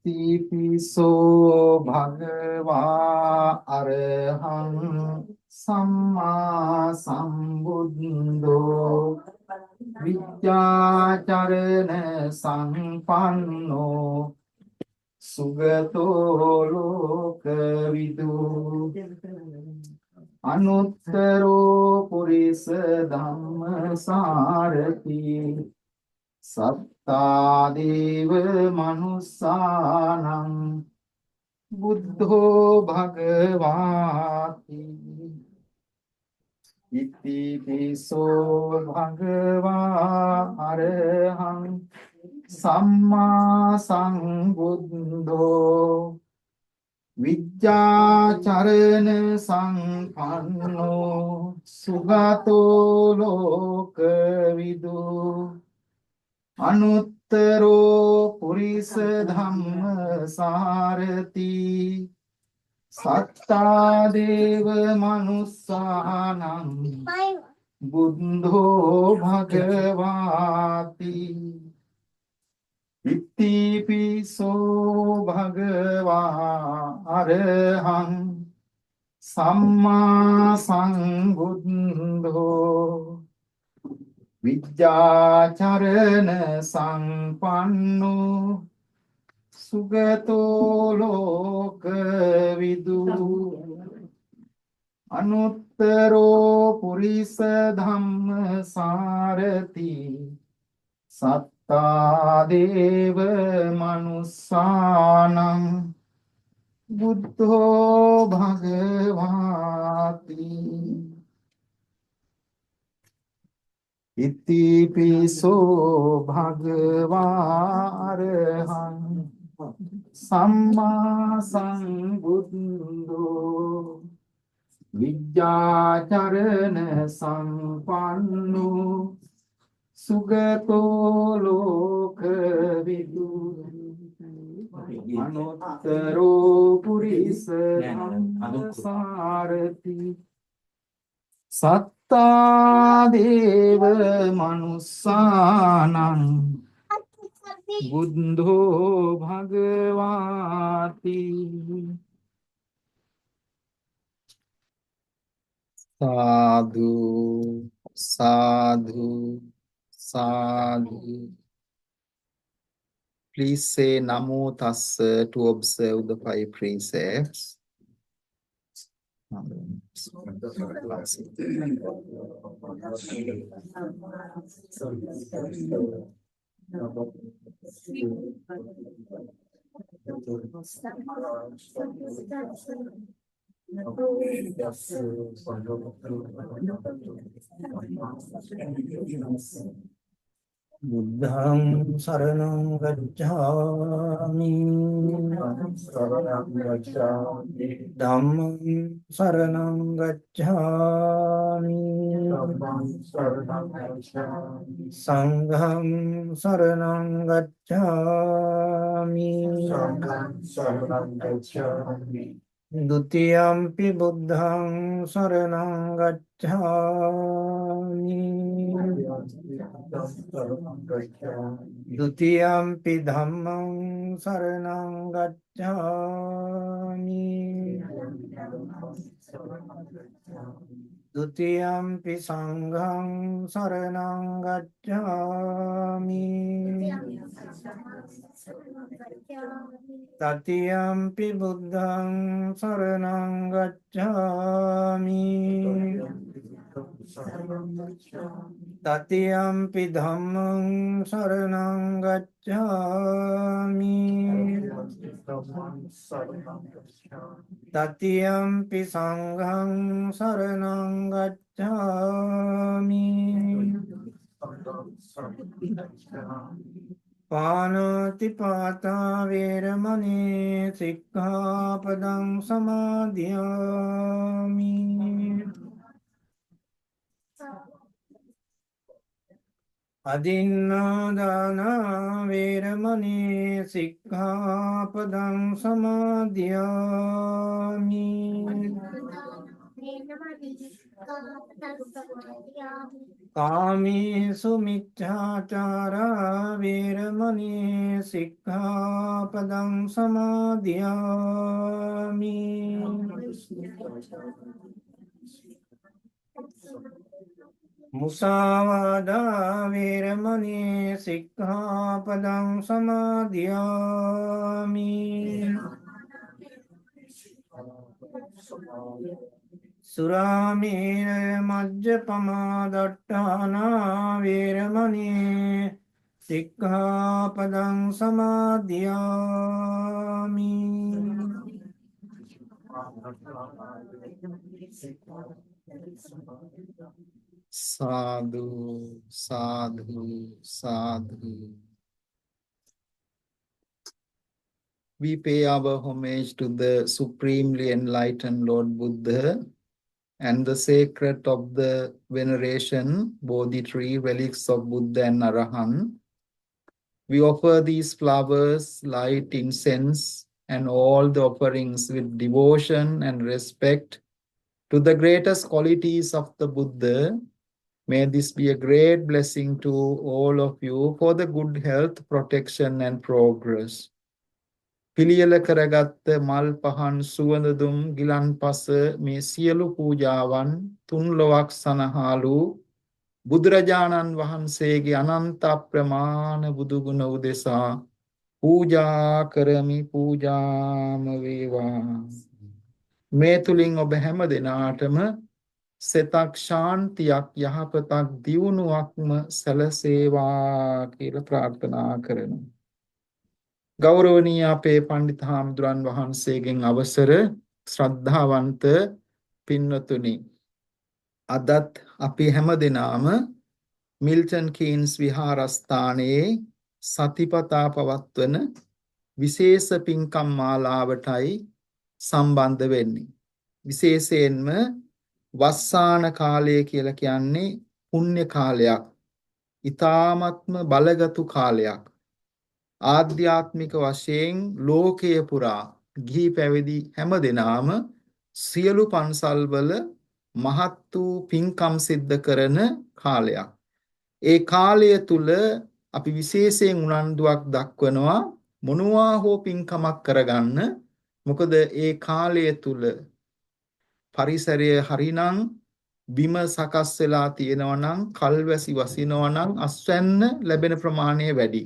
ඉතිපිසෝ භගවා අරහං සම්මා සම්බුද්ධෝ විද්‍යාචරණ සංපන්නෝ සුගතෝ ලෝකවිදු අනුත්තරෝ පුරිස ධම්මසාරති සත්තා දේව මනුස්සානං බුද්ධෝ භගවාති ඉතිපිසෝ භගවා අරහං සම්මා සම්බුද්ධෝ විද්‍යාචරණ සංපන්නෝ සුගතෝ ලෝකවිදු අනුත්තරෝ පුරිස ධම්මසාරති සත්තා දේව මනුස්සානං බුද්ධෝ භගවාති ඉතිපිසෝ භගවා අරහං සම්මා සම්බුද්ධෝ විද්‍යාචරණ සංපන්නෝ සුගතෝ ලෝකවිදු අනුත්තරෝ පුරිස ධම්මසාරති සත්තා දේව මනුස්සානං බුද්ධෝ භගවාති ඉතිපිසෝ භගවා අරහං සම්මා සම්බුද්ධෝ විද්‍යාචරණ සංපන්නෝ සුගතෝ ලෝකවිදු අනුත්තරෝ පුරිස ධම්මසාරති සත්තා දේව මනුස්සානං බුද්ධෝ භගවාති සාදු සාදු සාදු. Please say Namo Tassa to observe the 5 precepts. Buddham saranam gacchāmi Dhammam saranam gacchāmi Sangham saranam gacchāmi Dutiyampi buddham saranam gacchāmi Dutiyampi dhammam saranam gacchāmi Dutiyampi sangham saranam gacchāmi Tatiyampi buddham saranam gacchāmi Tatiyampi dhammam saranam gacchāmi Tatiyampi sangham saranam gacchāmi Pānātipātā veramani sikkhapadam samadhiyāmi Adinādāna veramani sikkhapadam samadhiyāmi කාමේසු මිච්ඡාචාරා වේරමණී සික්ඛාපදං සමාදියාමි. මුසාවාදා වේරමණී සික්ඛාපදං සමාදියාමි. සුරාමේර මජ්ජපමා දට්ඨානා වේරමණී සික්ඛාපදං සමාදියාමි. Sadhu, sadhu, sadhu. We pay our homage to the supremely enlightened Lord Buddha and the sacred of the veneration, Bodhi tree, relics of Buddha and Arahan. We offer these flowers, light, incense, and all the offerings with devotion and respect to the greatest qualities of the Buddha. May this be a great blessing to all of you for the good health, protection, and progress. පිළියෙල කරගත් මල් පහන් සුවඳදුම් ගිලන් පස මේ සියලු පූජාවන් තුන් ලොවක් සනහාලු බුදුරජාණන් වහන්සේගේ අනන්ත අප්‍රමාණ බුදුගුණ උදෙසා පූජා කරමි පූජාම වේවා. මේ තුලින් ඔබ හැම දිනාටම සෙතක් ශාන්තියක් යහපතක් දියුණුවක්ම සැලසේවා කියලා ප්‍රාර්ථනා කරනවා. ගෞරවනීය අපේ පඬිත් හාමුදුරන් වහන්සේගෙන් අවසර ශ්‍රද්ධාවන්ත පින්වතුනි, අදත් අපි හැම දිනාම මිල්ටන් කීන්ස් විහාරස්ථානයේ සතිපතා පවත්වන විශේෂ පින්කම් මාලාවටයි සම්බන්ධ වෙන්නේ. විශේෂයෙන්ම වස්සාන කාලය කියලා කියන්නේ පුණ්‍ය කාලයක්, ඊ타ත්ම බලගතු කාලයක්. ආධ්‍යාත්මික වශයෙන් ලෝකයේ පුරා ගිහි පැවිදි හැම දෙනාම සියලු පන්සල්වල මහත් වූ පින්කම් සිද්ධ කරන කාලයක්. ඒ කාලය තුල අපි විශේෂයෙන් උනන්දුවක් දක්වනවා මොනවා හෝ පින්කමක් කරගන්න. මොකද ඒ කාලය තුල පරිසරය හරිනම්, බිම සකස් වෙලා තියෙනවා නම්, කල්වැසි වසිනවා නම් අස්වැන්න ලැබෙන ප්‍රමාණය වැඩි.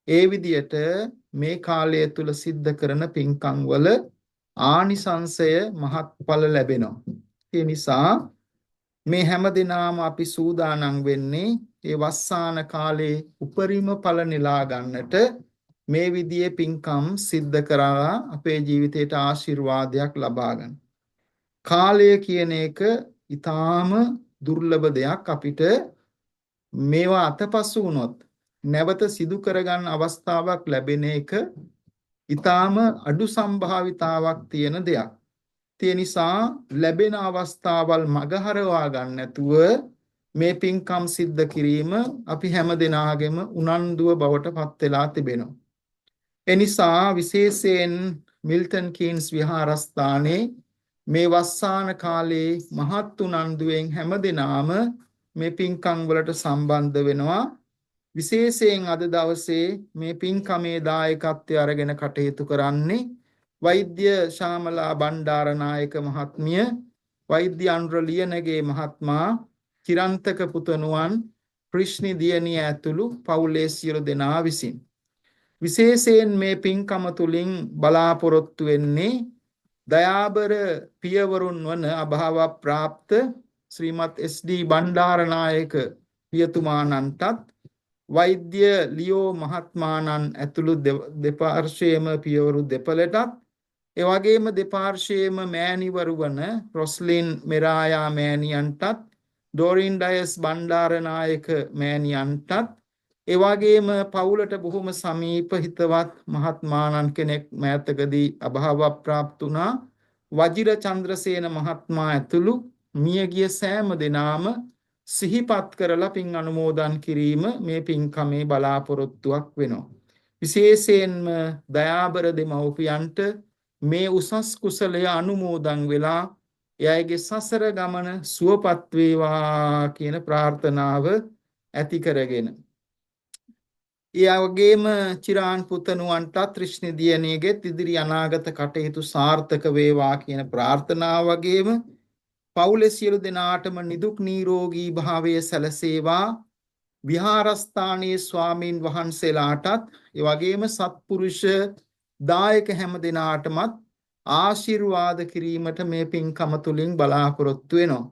ඒ විදියට මේ කාලය තුල සිද්ධ කරන පින්කම් වල ආනිසංසය මහත්ඵල ලැබෙනවා. ඒ නිසා මේ හැම දිනම අපි සූදානම් වෙන්නේ ඒ වස්සාන කාලේ උපරිම ඵල නෙලා ගන්නට, මේ විදිහේ පින්කම් සිද්ධ කරලා අපේ ජීවිතයට ආශිර්වාදයක් ලබා ගන්න. කාලය කියන එක ඊටාම දුර්ලභ දෙයක්. අපිට මේවා අතපසු වුණොත් නැවත සිදු කරගන්න අවස්ථාවක් ලැබෙන එක ඊටාම අඩු සම්භාවිතාවක් තියෙන දෙයක්. ඒ නිසා ලැබෙන අවස්ථාවල් මගහරවා ගන්න නැතුව මේ පින්කම් සිද්ධ කිරීම අපි හැම දිනාගෙම උනන්දුව බවට පත් වෙලා තිබෙනවා. ඒ නිසා විශේෂයෙන් මිල්ටන් කීන්ස් විහාරස්ථානයේ මේ වස්සාන කාලේ මහත් උනන්දුවෙන් හැම දිනාම මේ පින්කම් වලට සම්බන්ධ වෙනවා. විශේෂයෙන් අද දවසේ මේ පින්කමේ දායකත්වය අරගෙන කටයුතු කරන්නේ වෛද්‍ය ශාමලා බණ්ඩාරනායක මහත්මිය, වෛද්‍ය අනුර ලියනගේ මහත්මයා, චිරන්තක පුතණුවන් ක්‍රිෂ්ණි දියණිය ඇතුළු පවුලේ සියලු දෙනා විසින් විශේෂයෙන් මේ පින්කම තුලින් බලාපොරොත්තු වෙන්නේ දයාබර පියවරුන් වන අභාව ප්‍රාප්ත ශ්‍රීමත් එස්.ඩී. බණ්ඩාරනායක පියතුමාණන්ටත් වෛද්‍ය ලියෝ මහත්මාණන් ඇතුළු දෙපාර්ශ්වයේම පියවරු දෙපළටත්, ඒ වගේම දෙපාර්ශ්වයේම මෑණිවරු වන රොස්ලින් මෙරායා මෑණියන්ටත්, ඩෝරින් ඩයස් බණ්ඩාරනායක මෑණියන්ටත්, ඒ වගේම පවුලට බොහොම සමීප හිතවත් මහත්මාණන් කෙනෙක් මෑතකදී අභාව ප්‍රාප්ත වුණා, වජිර චන්ද්‍රසේන මහත්මයා ඇතුළු මියගිය සෑම දෙනාම සිහිපත් කරලා පින් අනුමෝදන් කිරීම මේ පින්කමේ බලාපොරොත්තුවක් වෙනවා. විශේෂයෙන්ම දයාබර දෙමව්පියන්ට මේ උසස් කුසලය අනුමෝදන් වෙලා එයාගේ සසර ගමන සුවපත් වේවා කියන ප්‍රාර්ථනාව ඇති කරගෙන. ඒ වගේම චිරාන් පුතණුවන්ටත් ත්‍රිෂ්ණි දියණියගෙත් ඉදිරි අනාගත කටයුතු සාර්ථක වේවා කියන ප්‍රාර්ථනාව වගේම පවුලේ සියලු දෙනාටම නිදුක් නිරෝගී භාවය සැලසේවා. විහාරස්ථානයේ ස්වාමීන් වහන්සේලාටත් ඒ වගේම සත්පුරුෂ දායක හැම දෙනාටමත් ආශිර්වාද කිරීමට මේ පින්කම තුලින් බලාපොරොත්තු වෙනවා.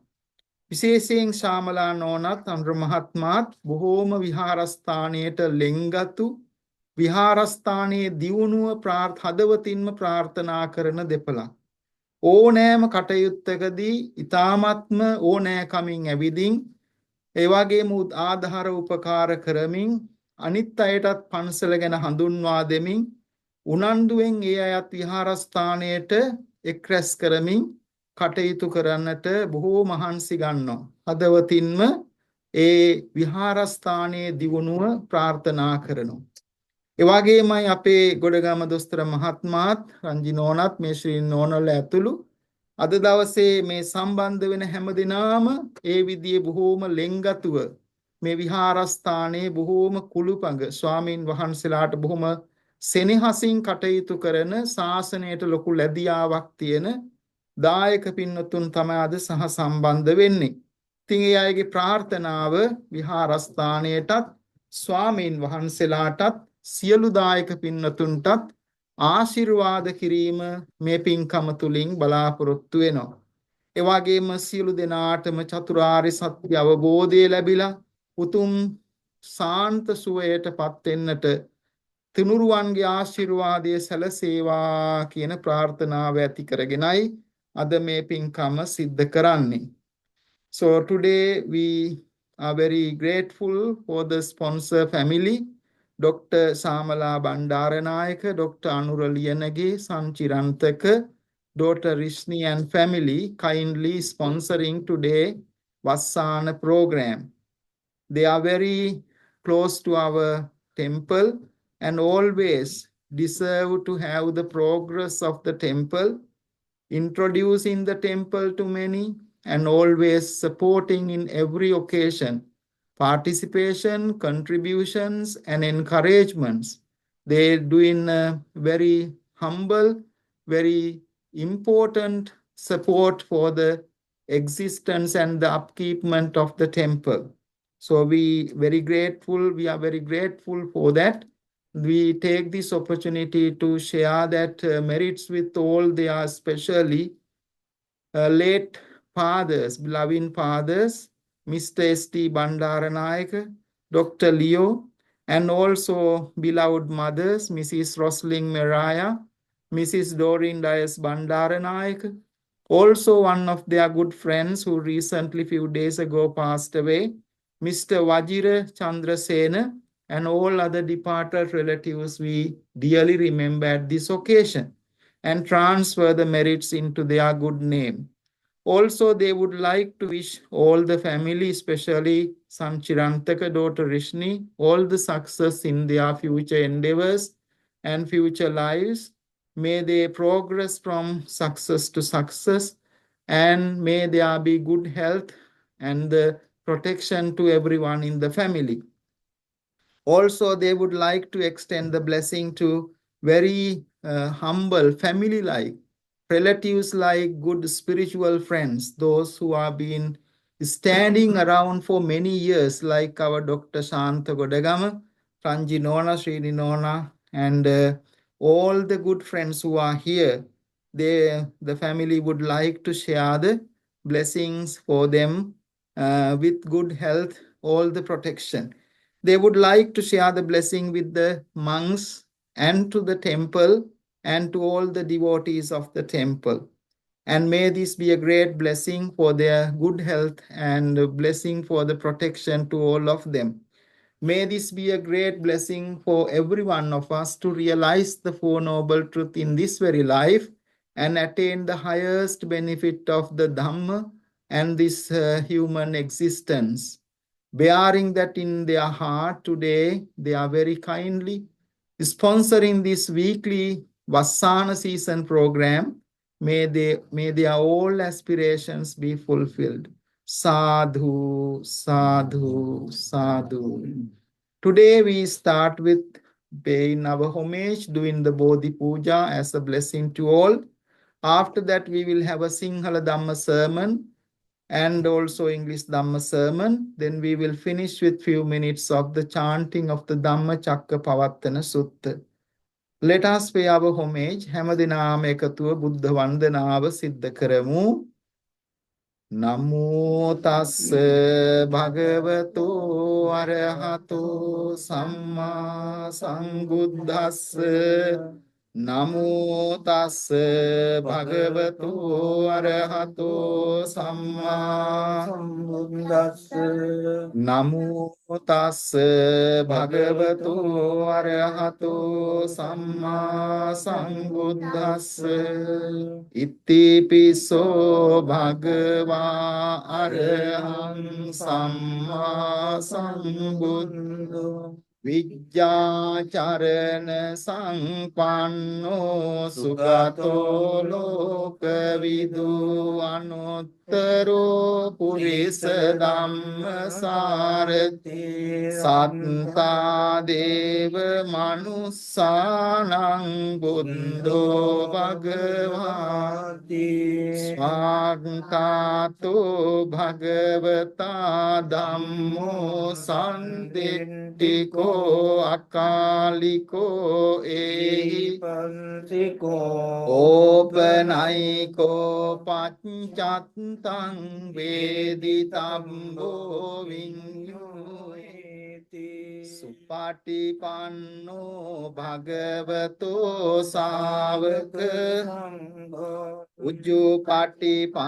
විශේෂයෙන් ශාමලා නෝනත් අනුර මහත්මාත් බොහෝම විහාරස්ථානයට ලෙන්ගතු විහාරස්ථානයේ දියුණුව හදවතින්ම ප්‍රාර්ථනා කරන දෙපළක්. ඕනෑම කටයුත්තකදී ඊ타මත්ම ඕනෑකමින් ඇවිදින් ඒ වගේම ආධාර උපකාර කරමින් අනිත් අයටත් පන්සල ගැන හඳුන්වා දෙමින් උනන්දුවෙන් ඒ අයත් විහාරස්ථානයට එක් රැස් කරමින් කටයුතු කරන්නට බොහෝ මහන්සි ගන්නවා. හදවතින්ම ඒ විහාරස්ථානයේ දියුණුව ප්‍රාර්ථනා කරනවා. ඒ වගේමයි අපේ ගොඩගම දොස්තර මහත්මාත් රංජි නෝනත් මේ ශ්‍රී නෝනල ඇතුළු අද දවසේ මේ සම්බන්ධ වෙන හැම දිනාම ඒ විදිහේ බොහෝම ලෙන්ගතුව මේ විහාරස්ථානයේ බොහෝම කුළුපඟ ස්වාමින් වහන්සේලාට බොහොම සෙනෙහසින් කටයුතු කරන ශාසනයට ලොකු ලැබියාවක් තියෙන දායක පින්වතුන් තමයි අද සහ සම්බන්ධ වෙන්නේ. ඉතින් ඒ අයගේ ප්‍රාර්ථනාව විහාරස්ථානයටත් ස්වාමින් වහන්සේලාටත් සියලු දායක පින්වතුන්ටත් ආශිර්වාද කිරීම මේ පින්කම තුලින් බලාපොරොත්තු වෙනවා. ඒ වගේම සියලු දෙනාටම චතුරාර්ය සත්‍ය අවබෝධය ලැබිලා උතුම් සාන්ත සුවයටපත් වෙන්නට තුනුරුවන්ගේ ආශිර්වාදය සැලසේවා කියන ප්‍රාර්ථනාව ඇති කරගෙනයි අද මේ පින්කම සිද්ධ කරන්නේ. So today we are very grateful for the sponsor family, Dr. Samala Bandaranayaka, Dr. Anura Liyanage, son Chirantaka, daughter Rishni and family kindly sponsoring today Vassana program. They are very close to our temple and always deserve to have the progress of the temple, introducing the temple to many and always supporting in every occasion, participation, contributions and encouragements. They doing very humble, very important support for the existence and the upkeepment of the temple. So we are very grateful for that. We take this opportunity to share that merits with all their especially late fathers, beloved fathers, Mr. S.T. Bandaranayaka, Dr. Leo, and also beloved mothers, Mrs. Rosling Meraya, Mrs. Doreen Dias Bandaranayaka, also one of their good friends who recently, few days ago, passed away, Mr. Vajira Chandrasena, and all other departed relatives we dearly remember at this occasion and transfer the merits into their good name. Also, they would like to wish all the family, especially son Chirantaka, daughter Rishni, all the success in their future endeavors and future lives. May they progress from success to success, and may there be good health and the protection to everyone in the family. Also, they would like to extend the blessing to very humble, family-like relatives, like good spiritual friends, those who have been standing around for many years, like our Dr. Shanta Godagama, Ranji Nona, Srini Nona, and all the good friends who are here. The family would like to share the blessings for them with good health, all the protection. They would like to share the blessing with the monks and to the temple and to all the devotees of the temple. And may this be a great blessing for their good health and a blessing for the protection to all of them. May this be a great blessing for every one of us to realize the Four Noble Truths in this very life and attain the highest benefit of the Dhamma and this human existence. Bearing that in their heart today, they are very kindly sponsoring this weekly Vassana season program, may their all aspirations be fulfilled. Sadhu, sadhu, sadhu. Today we start with paying our homage, doing the Bodhi Puja as a blessing to all. After that, we will have a Sinhala Dhamma sermon and also English Dhamma sermon. Then we will finish with few minutes of the chanting of the Dhamma Chakka Pavattana Sutta. Let us pay our homage. හැමදෙනාම එකතුව බුද්ධ වන්දනාව සිද්ධ කරමු. නමෝ තස්ස භගවතු අරහතෝ සම්මා සම්බුද්දස්ස නමෝ තස්ස භගවතු අරහතෝ සම්මා සම්බුද්දස්ස නමෝ තස්ස භගවතු අරහතෝ සම්මා සම්බුද්දස්ස ඉතිපිසෝ භගවා අරහං සම්මා සම්බුද්ධෝ විජ්ජාචරණ සංපන්නෝ සුගතෝ ලෝකවිදු අනුත්තරෝ පුරිස ධම්මසාරති සත්තා දේව මනුස්සානං බුද්ධෝ භගවාති ස්වාග්තාතෝ භගවතා ධම්මෝ සම්දිට්ඨිකෝ අකාලිකෝ ඒහි පන්තිකෝ ඕපනයිකෝ පච්චත්තං වේදිතම්බෝ විඤ්ඤුයති සුපටිපන්නෝ භගවතෝ ශාවක සංඝෝ උජ්ජුපටිපන්නෝ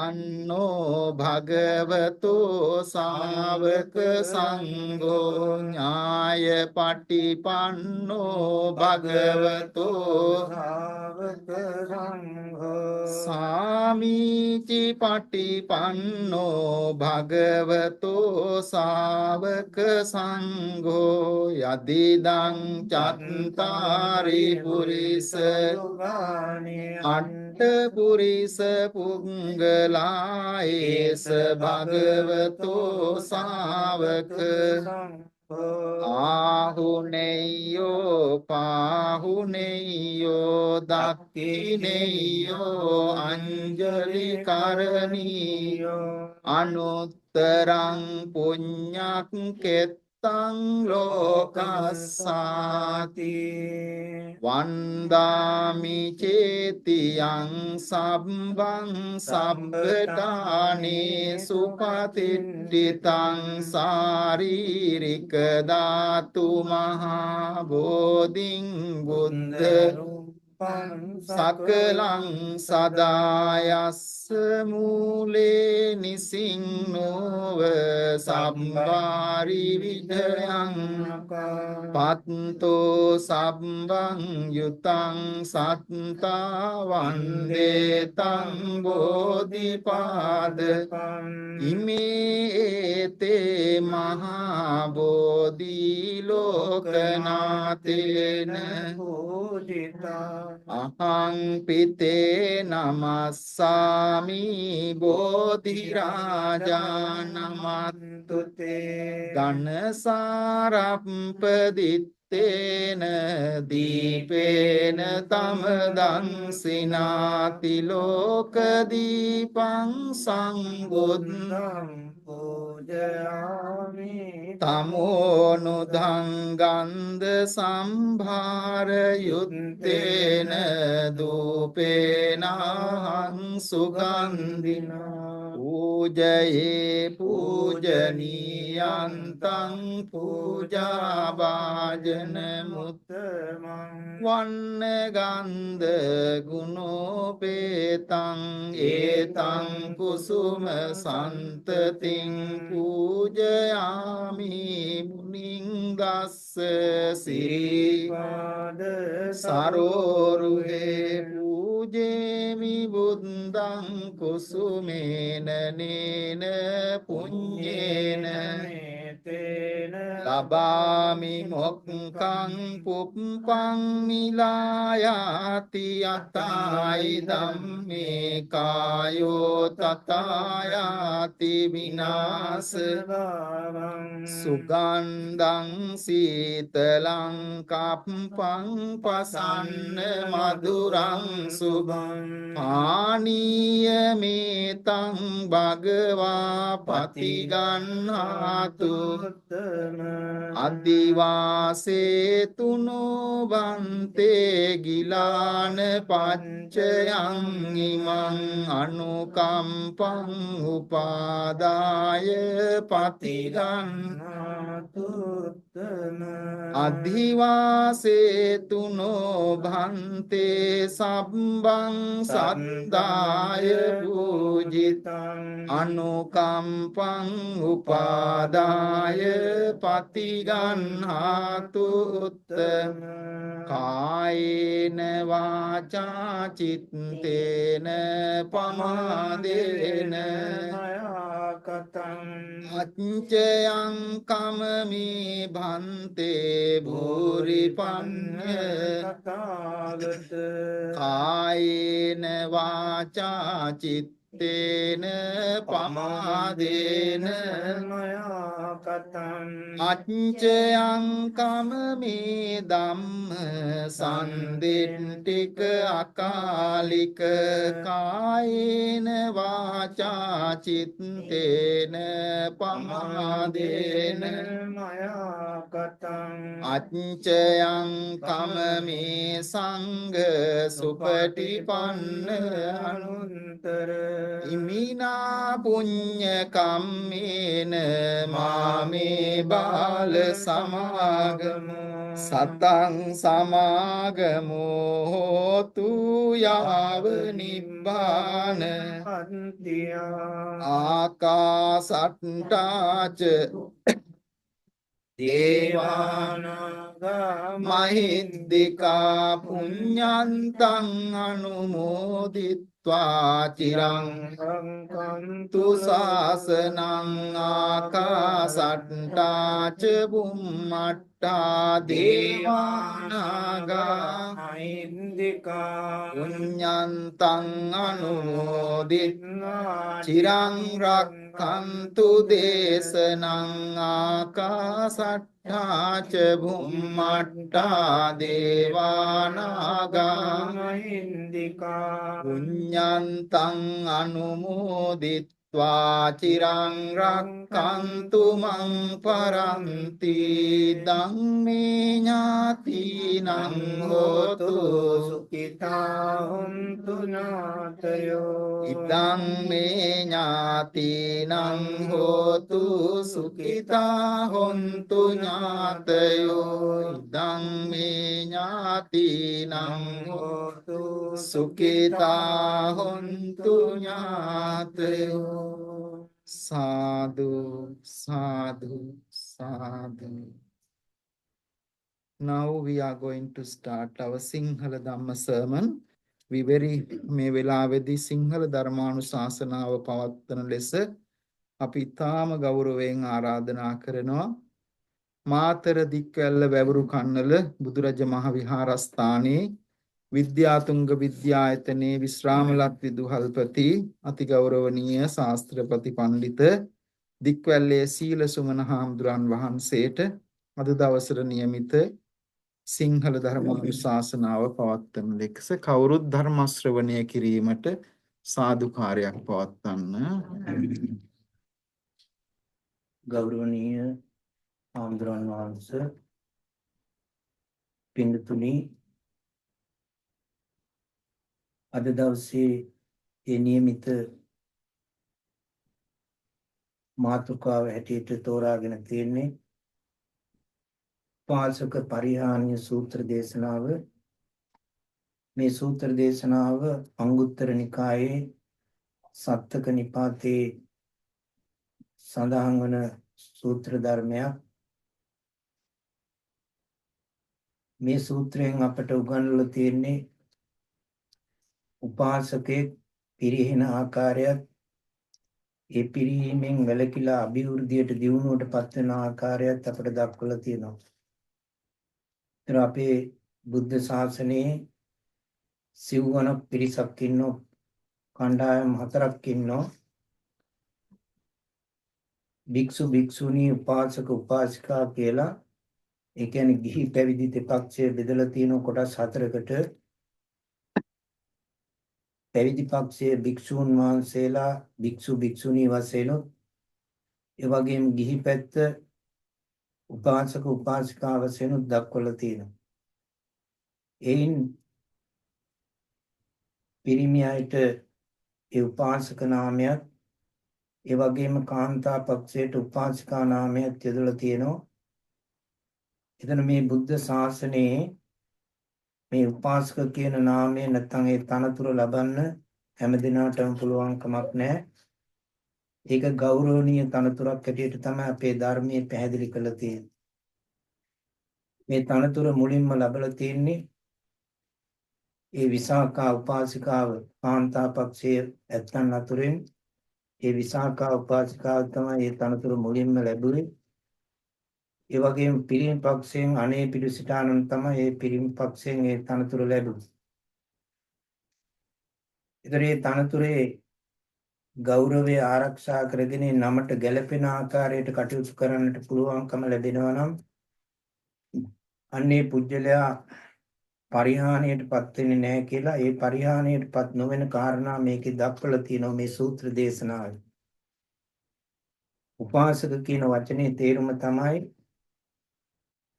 භගවතෝ ශාවක සංඝෝ ඥායපටිපන්නෝ භගවතෝ ශාවක සංඝෝ සාමීචි පටිපන්නෝ භගවතෝ ශාවක සංඝෝ යදිදං චත්තාරි පුරිස පුරිස පුංගලායේස භගවතෝ ශාවක ආහුනේයෝ පාහුනේයෝ දක්ඛිනේයෝ අංජලි කරණීයෝ අනුත්තරං පුඤ්ඤක් තං ලෝකස්සාති වන්දාමි චේතියං සම්බං සම්බදානේ සුපතිට්ඨිතං සාරීරික ධාතු මහා බෝධින් බුද්ධ සකලං සදායස්ස මූලේ නිසින්නෝව සම්වාරි විදයං පත්තෝ සම්බං යුතං සත්තා වන්දේතං බෝධිපාදකං ඉමේතේ මහා බෝධි ලෝකනාතේන පූජිතා අහං පිතේ නමස්සාමි බෝධි රාජා නමත්තුතේ ඝනසාරප්පදිත්තේන දීපේන තමදං සිනාති ලෝක දීපං සංබුද්ධං පූජයාමි තමෝනුධං ගන්ධ සම්භාර යුත්තේන දූපේනහං සුගන්ධිනා පූජයේ පූජනීයන්තං පූජාභාජන මුත්තමං වන්න ගන්ධ ගුණෝපේතං ඒතං කුසුම සන්තතින් පූජයාමි මුනිං දස්ස සිරිපාද සරෝරුහේ පූජේමි බුද්ධං කුසුමේන නේන පුඤ්ඤේන තේන ලබාමි මොක්ඛං කං පුප්පං මිලායාති අතයි ධම්මේ කායෝ තථායාති විනාශ සුගන්ධං සීතලං කප්පං පසන්න මధుරං සුභං පානීය මේතං භගවා පතිගන්හාතු අදිවාසේතුනෝ බන්තේ ගිලාන පච්චයං ඉමං අනුකම්පං උපාදාය පතිගන්හාතු අධිවාසේතුනෝ භන්තේ සබ්බං සද්දාය පූජිතං අනුකම්පං උපාදාය පතිගන්හාතු උත්තම කායේන වාචා චිත්තේන පමාදේන කතං අච්චයං කමමේ භන්තේ භූරිපඤ්ඤ තථාගත කායේන වාචා චිත්තේන පමාදේන මයා කතං අච්චයං කමමේ ධම්ම සන්දිට්ඨික අකාලික කායේන වාචා චිත්තේන පමාදේන මයා කතං අච්චයං කමමේ සංඝ සුපටිපන්න අනුත්තර ඉමිනා පුඤ්ඤ කම්මේන මාමේ බාල සමාගමෝ සතං සමාගමෝ හෝතු යාව නිබ්බාන ආකාසට්ටාච දේවානාගා මහිද්దికා පුඤ්ඤන්තං අනුමෝදිත්වා චිරං රක්ඛන්තු ශාසනං ආකාසට්ටාච බුම්මට්ටා දේවානාගා මහිද්దికා පුඤ්ඤන්තං අනුමෝදිත්වා චිරං රක්ඛන්තු දේශනං ආකාසට්ඨාච බුම්මට්ඨා දේවානාගා මහින්దికා පුඤ්ඤන්තං අනුමෝදිත්වා චිරං රක්ඛන්තු මං පරන්ති ධම්මේ ඥාතිනං හෝතු සුඛිතා හොන්තු නාතයෝ ඉදං මේ ඥාතිනං හෝතු සුඛිතා හොන්තු ඥාතයෝ ඉදං මේ ඥාතිනං හෝතු සුඛිතා හොන්තු ඥාතයෝ සාදු සාදු සාදු. Now we are going to start our Sinhala Dhamma sermon. මේ වෙලාවේදී සිංහල ධර්මානුශාසනාව පවත්වන ලෙස අපි තාම ගෞරවයෙන් ආරාධනා කරනවා මාතර දික්වැල්ල වැවරු කන්නල බුදුරජ මහ විහාරස්ථානයේ විද්‍යාතුංග විද්‍යායතනයේ විශ්‍රාමලත් විදුහල්පති අතිගෞරවනීය ශාස්ත්‍රපති පණ්ඩිත දික්වැල්ලේ සීල සුමන හාමුදුරන් වහන්සේට අද දවසට නියමිත සිංහල ධර්මානුශාසනාව පවත්වන ලෙස කවුරුත් ධර්ම ශ්‍රවණය කිරීමට සාදුකාරයක් පවත්වන්න. ගෞරවනීය හාමුදුරන් වහන්සේ පින්තුනි අද දවසේ ඒ නියමිත මාතෘකාව හැටියට තෝරාගෙන තියෙන්නේ උපාසක පරිහානිය සූත්‍ර දේශනාව. මේ සූත්‍ර දේශනාව අංගුත්තර නිකායේ සත්තක නිපාතේ සඳහන් වන සූත්‍ර ධර්මයක්. මේ සූත්‍රයෙන් අපට උගන්වලා තියෙන්නේ උපාසකේ පිරිහෙන ආකාරයත් ඒ පිරීමෙන් වැළකීලා අභිවෘද්ධියට දියුණුවට පත් වෙන ආකාරයත් අපට දක්වලා තියෙනවා. ඒතර අපේ බුද්ධ ශාසනයේ සිව්වන පිරිසක් ඉන්නෝ කණ්ඩායම් 4ක් ඉන්නෝ භික්ෂු භික්ෂුණී උපාසක උපාසිකා කියලා. ඒ කියන්නේ ගිහි පැවිදි දෙපක්ෂය බෙදලා තියෙන කොටස් 4කට. පැවිදි පක්ෂයේ භික්ෂූන් වහන්සේලා භික්ෂු භික්ෂුණී වශයෙන්, ඒ වගේම ගිහි පැත්ත උපාසක උපාසිකා වශයෙන් දක්වලා තියෙනවා. එයින් පිරිමි අයට ඒ උපාසක නාමයත්, ඒ වගේම කාන්තා පක්ෂයට උපාසිකා නාමයත් යොදලා තියෙනවා. එතන මේ බුද්ධ ශාසනයේ මේ උපාසක කියන නාමය නැත්නම් ඒ තනතුර ලබන්න හැම දිනාටම පුළුවන් කමක් නැහැ. ඒක ගෞරවනීය තනතුරක් හැටියට තමයි අපේ ධර්මයේ පැහැදිලි කරලා තියෙන්නේ. මේ තනතුර මුලින්ම ලැබලා තියෙන්නේ ඒ විසාකා උපාසිකාව කාන්තා පක්ෂයේ ඇත්තන් අතුරෙන් ඒ විසාකා උපාසිකාව තමයි මේ තනතුර මුලින්ම ලැබුවේ. ඒ වගේම පිරිමි පක්ෂයෙන් අනේ පිළිසිතානන් තමයි මේ පිරිමි පක්ෂයෙන් මේ තනතුර ලැබුවේ. ඒතරේ තනතුරේ ගෞරවය ආරක්ෂා කරගෙන නමට ගැළපෙන ආකාරයට කටයුතු කරන්නට පුළුවන්කම ලැබෙනවා නම් අන්නේ පුජ්‍යලයා පරිහානියටපත් වෙන්නේ නැහැ කියලා. ඒ පරිහානියටපත් නොවන කාරණා මේකේ දක්වලා තියෙනවා මේ සූත්‍ර දේශනාවේ. උපාසක කියන වචනේ තේරුම තමයි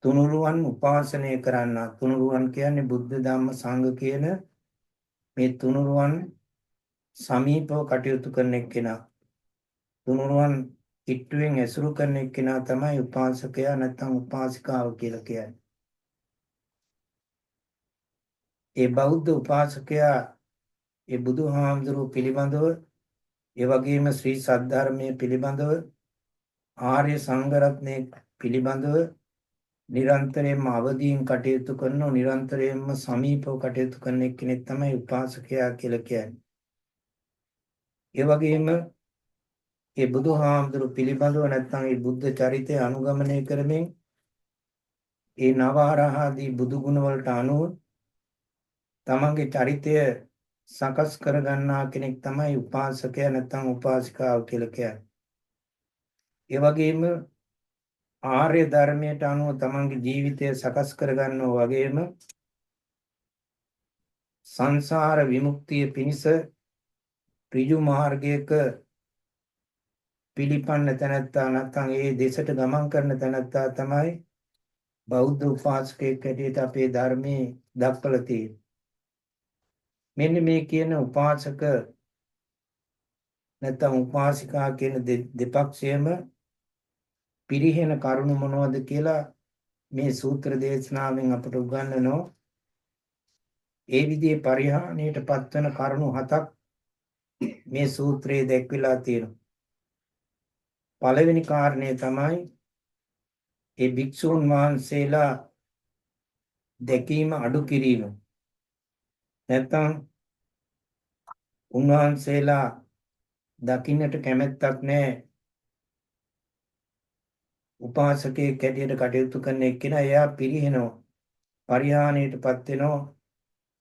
තුනුරුවන් උපාසනය කරන්න. තුනුරුවන් කියන්නේ බුද්ධ ධම්ම සංඝ කියන මේ තුනුරුවන් සමීපව කටයුතු කරන එක්කෙනා. තුනුරුවන් ඉට්ටුවෙන් ඇසුරු කරන එක්කෙනා තමයි උපාසකයා නැත්නම් උපාසිකාව කියලා කියන්නේ. ඒ බෞද්ධ උපාසකයා ඒ බුදුහාමුදුරුවෝ පිළිබඳව, ඒ වගේම ශ්‍රී සද්ධර්මයේ පිළිබඳව, ආර්ය සංඝ රත්නයේ පිළිබඳව නිරන්තරයෙන්ම අවදීන් කටයුතු කරන, නිරන්තරයෙන්ම සමීපව කටයුතු කරන කෙනෙක් තමයි උපාසකයා කියලා කියන්නේ. ඒ වගේම ඒ බුදුහාමුදුරුවෝ පිළිබඳව නැත්නම් ඒ බුද්ධ චරිතය අනුගමනය කරමින් ඒ නවආරාදී බුදු ගුණ වලට අනුව තමන්ගේ චරිතය සකස් කරගන්නා කෙනෙක් තමයි උපාසකයා නැත්නම් උපාසිකාව කියලා කියන්නේ. ඒ වගේම ආර්ය ධර්මයට අනුව තමන්ගේ ජීවිතය සකස් කරගන්නවා වගේම සංසාර විමුක්තිය පිණිස ඍජු මාර්ගයක පිළිපන්න තැනැත්තා නැත්නම් ඒ දෙසට ගමන් කරන තැනැත්තා තමයි බෞද්ධ උපාසකයෙක් හැටියට අපේ ධර්මයේ දක්වලා තියෙන්නේ. මෙන්න මේ කියන උපාසක නැත්නම් උපාසිකා කියන දෙපක්ෂයම පිරිහෙන කරුණු මොනවද කියලා මේ සූත්‍ර දේශනාවෙන් අපට උගන්වනවා. ඒ විදිහේ පරිහානියට පත්වන කරුණු 7ක් මේ සූත්‍රයේ දැක්විලා තියෙනවා. පළවෙනි කාරණය තමයි ඒ භික්ෂූන් වහන්සේලා දැකීම අඩු කිරීම. නැත්නම් උන්වහන්සේලා දකින්නට කැමැත්තක් නැහැ. උපාසකයෙක් හැටියට කටයුතු කරන එක්කෙනා එයා පිරිහෙනවා, පරිහානියටපත් වෙනවා.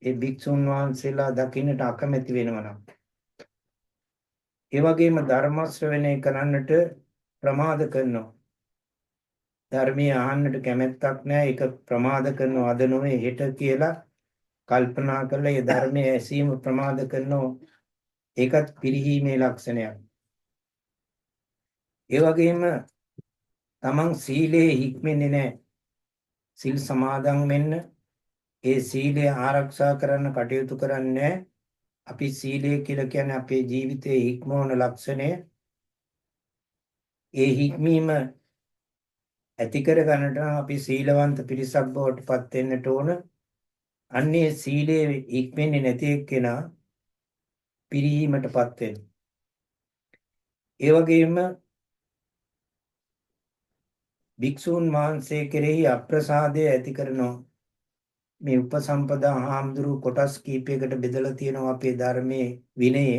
ඒ භික්ෂුන් වහන්සේලා දකින්නට අකමැති වෙනවා නම්. ඒ වගේම ධර්ම ශ්‍රවණය කරන්නට ප්‍රමාද කරනවා. ධර්මයේ අහන්නට කැමැත්තක් නැහැ. ඒක ප්‍රමාද කරනවා, අද නොවේ හෙට කියලා කල්පනා කරලා ඒ ධර්මයේ ඇසීම ප්‍රමාද කරනවා. ඒකත් පිරිහීමේ ලක්ෂණයක්. ඒ වගේම තමන් සීලේ හික්මෙන්නේ නැහැ. සිල් සමාදන් වෙන්න, ඒ සීලය ආරක්ෂා කරන්න කටයුතු කරන්නේ. අපි සීලය කියලා කියන්නේ අපේ ජීවිතයේ හික්මවන ලක්ෂණය. ඒ හික්මීම ඇති කර ගන්නට අපි සීලවන්ත පිරිසක් බවට පත් වෙන්නට ඕන. අන්නේ සීලයේ හික්මෙන්නේ නැති එක්කෙනා පිරිහීමටපත් වෙනවා. ඒ වගේම භික්ෂූන් වහන්සේ කෙරෙහි අප්‍රසාදය ඇති කරනවා. මේ උපසම්පදා හාමුදුරුවෝ කොටස් කීපයකට බෙදලා තියෙනවා අපේ ධර්මයේ විනයේ.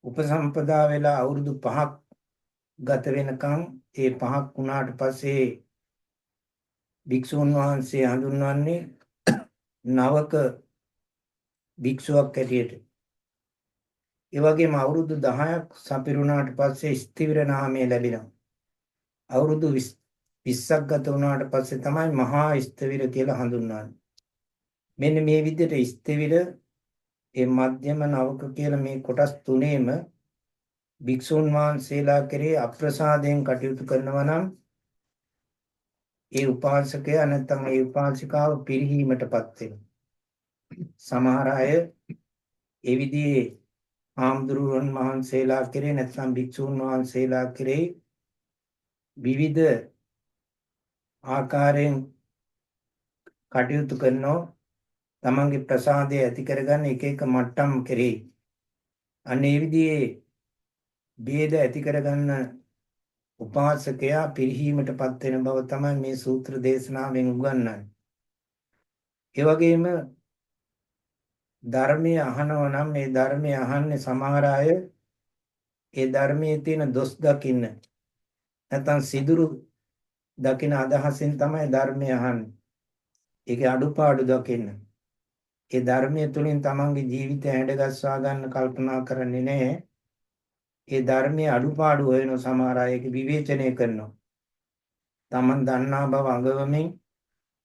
උපසම්පදා වෙලා අවුරුදු 5ක් ගත වෙනකන්, ඒ 5ක් වුණාට පස්සේ භික්ෂුන් වහන්සේ හඳුන්වන්නේ නවක භික්ෂුවක් හැටියට. ඒ වගේම අවුරුදු 10ක් සපිරුණාට පස්සේ ස්ථවිර නාමය ලැබෙනවා. අවුරුදු 20ක් ගත වුණාට පස්සේ තමයි මහා ස්ථවිර කියලා හඳුන්වන්නේ. මෙන්න මේ විදිහට ස්ථවිර, ඒ මධ්‍යම, නවක කියලා මේ කොටස් තුනේම භික්ෂුන් වහන්සේලා කෙරේ අප්‍රසාදයෙන් කටයුතු කරනවා නම් ඒ උපාසකයා නැත්නම් ඒ උපාසිකාව පිරිහීමටපත් වෙනවා. සමහර අය ඒ විදිහේ ආම්දුරුවන් වහන්සේලා කෙරේ නැත්නම් භික්ෂුන් වහන්සේලා කෙරේ විවිධ ආකාරයෙන් කටයුතු කරනවා. තමන්ගේ ප්‍රසාදය ඇති කරගන්න එක එක මට්ටම් කෙරේ. අන්න ඒ විදිහේ ભેද ඇති කරගන්න උපාසකයා පිරිහීමටපත් වෙන බව තමයි මේ සූත්‍ර දේශනාවෙන් උගන්වන්නේ. ඒ වගේම ධර්මය අහනවා නම් මේ ධර්මය අහන්නේ සමහර අය ඒ ධර්මයේ තියෙන දොස් දකින්න නැත්නම් සිදුරු දකින අදහසින් තමයි ධර්මය අහන්නේ. ඒකේ අඩුපාඩු දකින්න. ඒ ධර්මයේ තුලින් තමන්ගේ ජීවිතය හැඩගස්වා ගන්න කල්පනා කරන්නේ නැහැ. ඒ ධර්මයේ අඩුපාඩු හොයන සමහර අය ඒක විවේචනය කරනවා. තමන් දන්නා බව අඟවමින්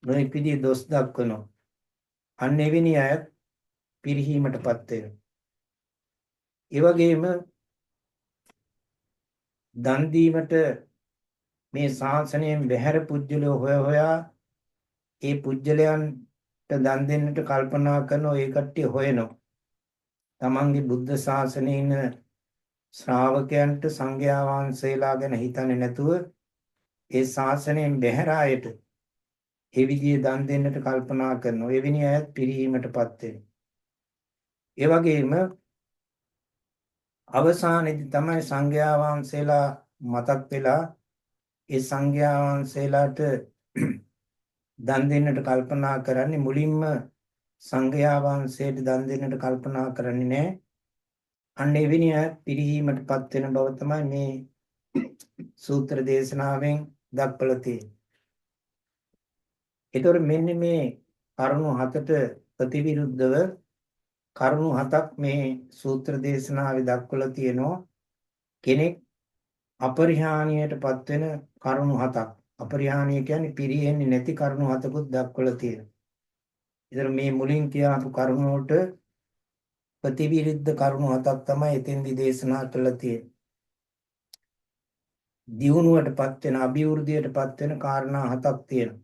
නොයෙක් විදිහේ දොස් දක්වනවා. අන්න එවැනි අය පිරිහීමටපත් වෙනවා. ඒ වගේම දන් දීමට මේ ශාසනයෙන් බැහැර පුජ්‍යලෝ හොයා ඒ පුජ්‍යලයන්ට දන් දෙන්නට කල්පනා කරනවා. ඒ කට්ටිය හොයනවා. තමන්ගේ බුද්ධ ශාසනයේ ඉන්න ශ්‍රාවකයන්ට සංඝයා වහන්සේලා ගැන හිතන්නේ නැතුව ඒ ශාසනයෙන් බැහැර අයට ඒ විදිහේ දන් දෙන්නට කල්පනා කරනවා. එවැනි අයත් පිරිහීමටපත් වෙනවා. ඒ වගේම අවසානයේදී තමයි සංඝයා වහන්සේලා මතක් වෙලා ඒ සංඝයා වහන්සේලාට දන් දෙන්නට කල්පනා කරන්නේ. මුලින්ම සංඝයා වහන්සේට දන් දෙන්නට කල්පනා කරන්නේ නැහැ. අන්න එවැනි අය පිරිහීමටපත් වෙන බව තමයි මේ සූත්‍ර දේශනාවෙන් දක්වලා තියෙන්නේ. ඒතර මෙන්න මේ කරුණු හතට ප්‍රතිවිරුද්ධව කරුණු හතක් මේ සූත්‍ර දේශනාවේ දක්වලා තියෙනවා. කෙනෙක් අපරිහානියටපත් වෙන කරුණු හතක්. අපරිහානිය කියන්නේ පිරිහෙන්නේ නැති කරුණු හතකුත් දක්වලා තියෙනවා. ඒතර මේ මුලින් කියපු කරුණු වලට ප්‍රතිවිරුද්ධ කරුණු හතක් තමයි එතෙන්දී දේශනා කළා තියෙන්නේ. දියුණුවටපත් වෙන, අභිවෘද්ධියටපත් වෙන කාරණා හතක් තියෙනවා.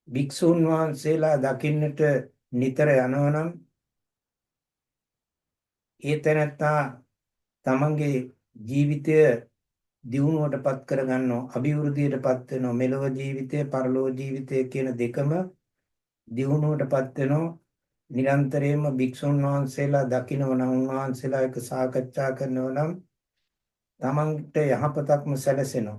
භික්ෂුන් වහන්සේලා දකින්නට නිතර යනවනම් ඒ තැනැත්තා තමන්ගේ ජීවිතය දියුණුවටපත් කරගන්නවා, අභිවෘද්ධියටපත් වෙනවා. මෙලොව ජීවිතය, පරලොව ජීවිතය කියන දෙකම දියුණුවටපත් වෙනවා. නිරන්තරයෙන්ම භික්ෂුන් වහන්සේලා දකින්නව නම්, උන්වහන්සේලා එක්ක සාකච්ඡා කරනව නම් තමන්ට යහපතක්ම සැලසෙනවා.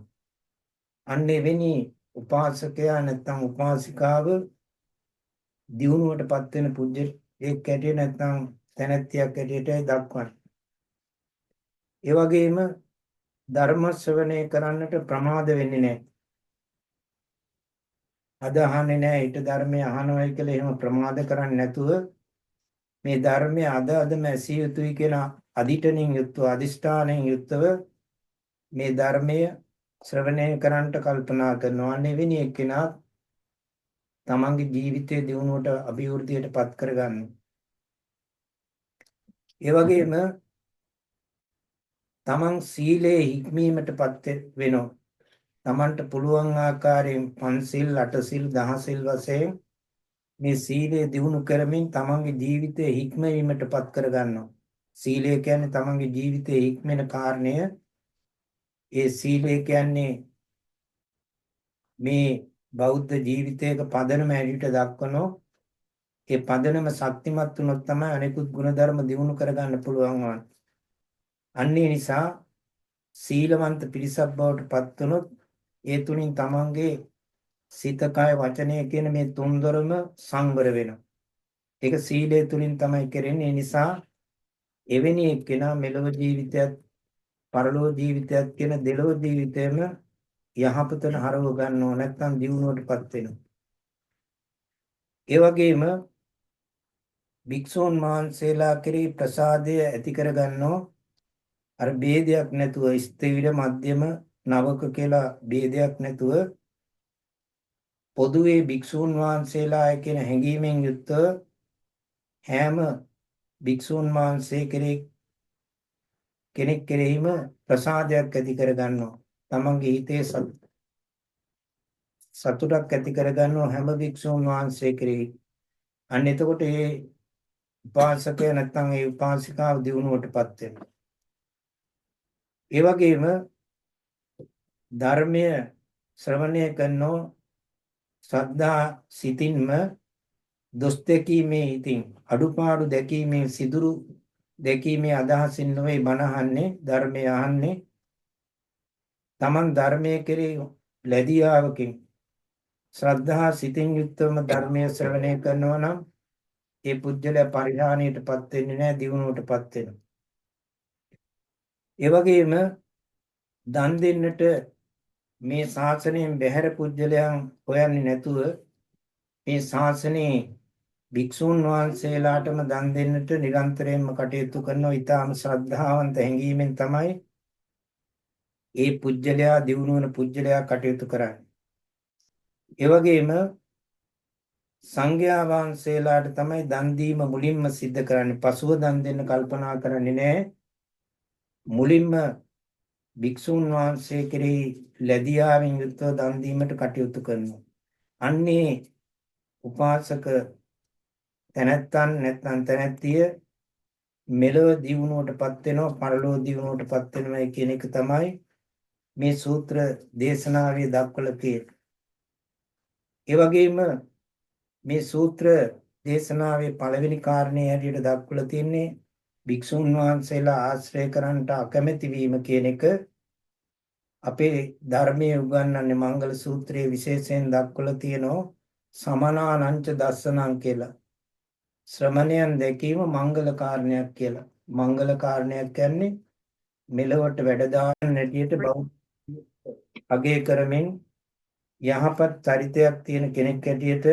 අන්න එවැනි උපාසකයා නැත්නම් උපාසිකාව දියුණුවටපත් වෙන පුජ්‍යයක් ඇටියට නැත්නම් තැනැත්තියක් ඇටියටයි දක්වන්නේ. ඒ වගේම ධර්ම ශ්‍රවණය කරන්නට ප්‍රමාද වෙන්නේ නැහැ. අද අහන්නේ නැහැ, ඊට ධර්මය අහනවයි කියලා එහෙම ප්‍රමාද කරන්නේ නැතුව මේ ධර්මය අදම ඇසිය යුතුයි කියන අදිටනින් යුක්තව, අදිෂ්ඨානයෙන් යුක්තව මේ ධර්මය ශ්‍රවණය කරන්නට කල්පනා කරනවා. නෙවෙයි එක්කෙනා තමන්ගේ ජීවිතයේ දියුණුවට, අභිවෘද්ධියට පත් කරගන්න. ඒ වගේම තමන් සීලේ හික්මීමටපත් වෙනවා. තමන්ට පුළුවන් ආකාරයෙන් පන්සිල්, අටසිල්, දහසිල් වශයෙන් මේ සීලය දියුණු කරමින් තමන්ගේ ජීවිතයේ හික්මීමටපත් කරගන්නවා. සීලය කියන්නේ තමන්ගේ ජීවිතයේ හික්මෙන කාරණය. ඒ සීලය කියන්නේ මේ බෞද්ධ ජීවිතයක පදනම හැටියට දක්වනෝ. ඒ පදනම ශක්තිමත් වුණොත් තමයි අනෙකුත් ගුණධර්ම දියුණු කරගන්න පුළුවන් වන්නේ. අන්නේ නිසා සීලවන්ත පිරිසක් බවට පත් වුණොත් ඒ තුලින් තමන්ගේ සිත, කය, වචනය කියන මේ තුන්දොරම සංවර වෙනවා. ඒක සීලය තුලින් තමයි කරන්නේ. ඒ නිසා එවැනි එක්කෙනා මෙලොව ජීවිතයත්, පරලොව ජීවිතයත් කියන දෙලොව ජීවිතයම යහපතට හරව ගන්නවා නැත්නම් දියුණුවටපත් වෙනවා. ඒ වගේම භික්ෂූන් වහන්සේලා කෙරෙහි ප්‍රසාදය ඇති කර ගන්නවා. අර ભેදයක් නැතුව ස්ථවිර මධ්‍යම නවක කියලා ભેදයක් නැතුව පොදුවේ භික්ෂූන් වහන්සේලා කියන හැඟීමෙන් යුක්තව හැම භික්ෂූන් වහන්සේ කෙනෙක් කෙරෙහිම ප්‍රසාදයක් ඇති කර ගන්නවා. තමන්ගේ හිතේ සතුටක් ඇති කර ගන්නවා හැම භික්ෂූන් වහන්සේ කෙරෙහි. අන්න එතකොට මේ උපාසකය නැත්නම් ඒ උපාසිකාව දියුණුවටපත් වෙනවා. ඒ වගේම ධර්මය ශ්‍රවණය කරනෝ ශ්‍රද්ධා සිතින්ම දොස් දැකීමේ ඉතින් අඩුපාඩු දැකීමේ සිදුරු දැකීමේ අදහසින් නොවේ බණ අහන්නේ ධර්මය අහන්නේ. තමන් ධර්මයේ කෙරෙහි ලැබියාවකින් ශ්‍රද්ධා සිතින් යුක්තවම ධර්මයේ ශ්‍රවණය කරනවා නම් ඒ පුජ්‍යලයා පරිහානියටපත් වෙන්නේ නැහැ, දියුණුවටපත් වෙනවා. ඒ වගේම දන් දෙන්නට මේ ශාසනයෙන් බැහැර පුජ්‍යලයන් හොයන්නේ නැතුව මේ ශාසනයේ භික්ෂූන් වහන්සේලාටම දන් දෙන්නට නිරන්තරයෙන්ම කටයුතු කරනවා. ඊටාම ශ්‍රද්ධාවන්ත හැඟීමෙන් තමයි ඒ පුජ්‍යලයා දියුණු වන පුජ්‍යලයා කටයුතු කරන්නේ. ඒ වගේම සංඝයා වහන්සේලාට තමයි දන් දීම මුලින්ම සිද්ධ කරන්නේ. පසුව දන් දෙන්න කල්පනා කරන්නේ නැහැ. මුලින්ම භික්ෂූන් වහන්සේ කෙරෙහි ලැබියාවෙන් යුක්තව දන් දීමට කටයුතු කරනවා. අන්නේ උපාසක තැනැත්තන් නැත්නම් තැනැත්තිය මෙලොව දියුණුවටපත් වෙනවා, පරලොව දියුණුවටපත් වෙනවා කියන එක තමයි මේ සූත්‍ර දේශනාවේ දක්වලා තියෙන්නේ. ඒ වගේම මේ සූත්‍ර දේශනාවේ පළවෙනි කාරණේ හැටියට දක්වලා තියෙන්නේ භික්ෂුන් වහන්සේලා ආශ්‍රය කරන්නට අකමැති වීම කියන එක. අපේ ධර්මයේ උගන්වන්නේ මංගල සූත්‍රයේ විශේෂයෙන් දක්වලා තියෙනවා සමනානංච දස්සනං කියලා. ශ්‍රමණයන් දැකීම මංගල කාරණයක් කියලා. මංගල කාරණයක් කියන්නේ මෙලොවට වැඩ දාන නැටියට බෞද්ධ අගය කරමින් යහපත් චරිතයක් තියෙන කෙනෙක් හැටියට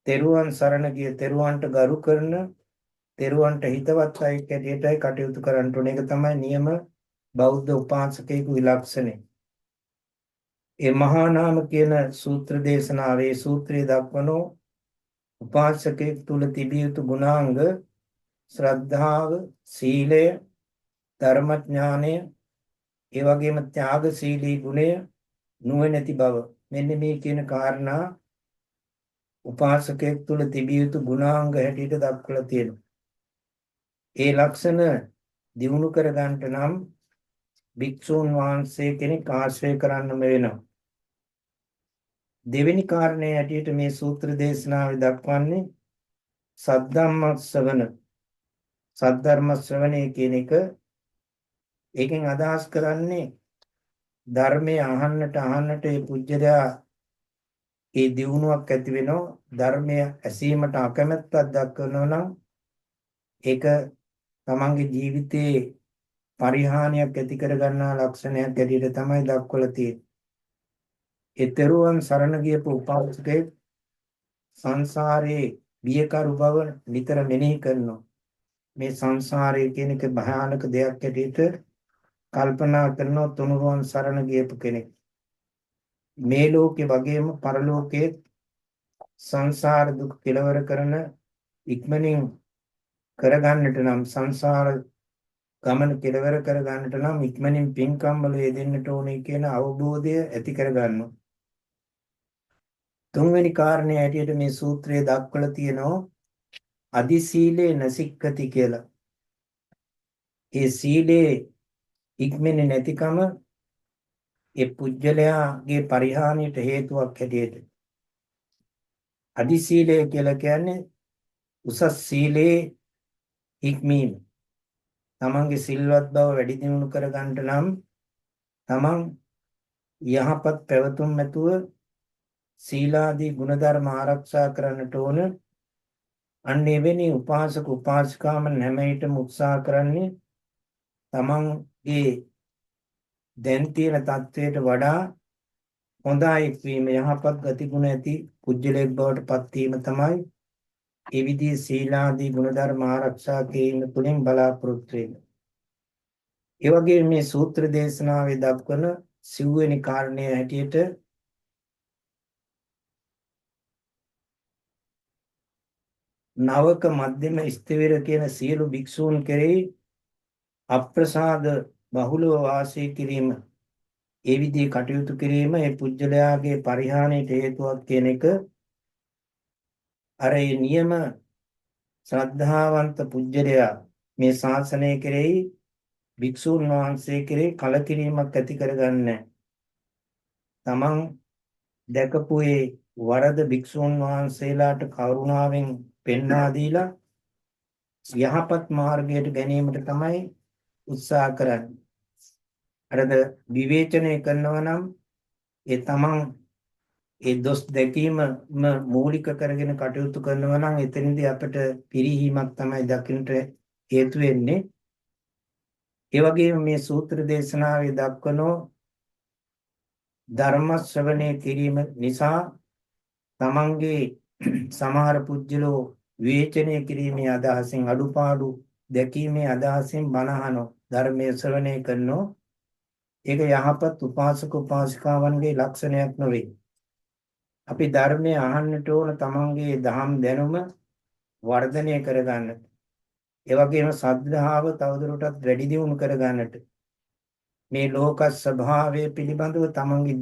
තෙරුවන් සරණ ගිය තෙරුවන්ට ගරු කරන තෙරුවන්ට හිතවත් අය හැටියටයි කටයුතු කරන්න ඕනේ. ඒක තමයි නියම බෞද්ධ උපාසකයෙකුගේ ලක්ෂණය. ඒ මහා නාම කියන සූත්‍ර දේශනාවේ සූත්‍රයේ දක්වන උපාසකයෙක් තුල තිබිය යුතු ගුණාංග ශ්‍රද්ධාව, සීලය, ධර්මඥානය, ඒ වගේම ත්‍යාගශීලී ගුණය, නුවණැති බව. මෙන්න මේ කියන කාරණා උපාසකයෙක් තුල තිබිය යුතු ගුණාංග හැටියට දක්වලා තියෙනවා. ඒ ලක්ෂණ දිනු කර ගන්නට නම් භික්ෂූන් වහන්සේ කෙනෙක් ආශ්‍රය කරන්නම වෙනවා. දෙවෙනි කාරණේ හැටියට මේ සූත්‍ර දේශනාවේ දක්වන්නේ සද්ධර්ම ශ්‍රවණය කියන එක. ඒකෙන් අදහස් කරන්නේ ධර්මයේ අහන්නට ඒ පුජ්‍යලයා ඒ දියුණුවක් ඇති වෙනවා. ධර්මය ඇසීමට අකමැත්තක් දක්වනවා නම් ඒක තමන්ගේ ජීවිතයේ පරිහානියක් ඇති කර ගන්නා ලක්ෂණයක් ඇටියට තමයි දක්වලා තියෙන්නේ. ඒ තෙරුවන් සරණ ගියපු උපාසකයෙක් සංසාරයේ බියකරු බව නිතර මෙනෙහි කරනවා. මේ සංසාරය කියන එක භයානක දෙයක් ඇටියට කල්පනා කරනවා තුනුරුවන් සරණ ගියපු කෙනෙක්. මේ ලෝකේ වගේම පරලෝකයේ සංසාර දුක් කෙලවර කරන ඉක්මනින් කරගන්නට නම් සංසාර ගමන කෙලවර කරගන්නට නම් ඉක්මනින් පින්කම් වල යෙදෙන්නට ඕනේ කියන අවබෝධය ඇති කරගන්නවා. තුන්වෙනි කාරණේ හැටියට මේ සූත්‍රයේ දක්වලා තියෙනවා අදි සීලේ නසික්කති කියලා. ඒ සීලේ ඉක්මෙන්නේ නැතිකම ඒ පුජ්‍යලයාගේ පරිහානියට හේතුවක් හැටියට. අදි සීලය කියලා කියන්නේ උසස් සීලේ ඉක්මීම. තමන්ගේ සිල්වත් බව වැඩි දියුණු කර ගන්නට නම් තමන් යහපත් පැවතුම් ඇතුව සීලාදී ගුණධර්ම ආරක්ෂා කරන්නට ඕන. අන්න එවැනි උපාසක උපාසිකාම හැම විටම උත්සාහ කරන්නේ තමන්ගේ දැන් තියෙන තත්වයට වඩා හොඳයි වීම යහපත් ගතිගුණ ඇති පුජ්‍යලෙක් බවට පත් වීම තමයි ඒ විදිහේ සීලාදී ගුණධර්ම ආරක්ෂා කිරීම තුළින් බලාපොරොත්තු වෙන්නේ. ඒ වගේම මේ සූත්‍ර දේශනාවේ දක්වන සිව්වෙනි කාරණය හැටියට නවක මධ්‍යම ස්ථවිර කියන සියලු භික්ෂූන් කෙරෙහි අප්‍රසාද බහුලව වාසය කිරීම, ඒ විදිහේ කටයුතු කිරීම ඒ පුජ්‍යලයාගේ පරිහානියට හේතුවක් කියන එක අර ඒ නියම ශ්‍රද්ධාවන්ත පුජ්‍යලයා මේ ශාසනය කෙරෙහි භික්ෂූන් වහන්සේ කෙරෙහි කලකිරීමක් ඇති කරගන්නේ. තමන් දැකපු ඒ වරද භික්ෂූන් වහන්සේලාට කරුණාවෙන් පෙන්වා දීලා යහපත් මාර්ගයට ගැනීමට තමයි උත්සාහ කරන්නේ. අරද විවේචනය කරනවා නම් ඒ තමන් ඒ දොස් දැකීම මූලික කරගෙන කටයුතු කරනවා නම් එතනදී අපිට පිරිහීමක් තමයි දකින්නට හේතු වෙන්නේ. ඒ වගේම මේ සූත්‍ර දේශනාවේ දක්වනෝ ධර්ම ශ්‍රවණය කිරීම නිසා තමන්ගේ සමහර පුජ්‍යලෝ විවේචනය කිරීමේ අදහසින් අඩුපාඩු දැකීමේ අදහසින් බණහනෝ ධර්මයේ ශ්‍රවණය කරනෝ ඒක යහපත් උපාසක උපාසිකාවන්ගේ ලක්ෂණයක් නොවේ. අපි ධර්මය අහන්නට ඕන තමන්ගේ දහම් දැනුම වර්ධනය කරගන්නට. ඒ වගේම ශ්‍රද්ධාව තවදුරටත් වැඩි දියුණු කරගන්නට. මේ ලෝක ස්වභාවය පිළිබඳව තමන්ගේ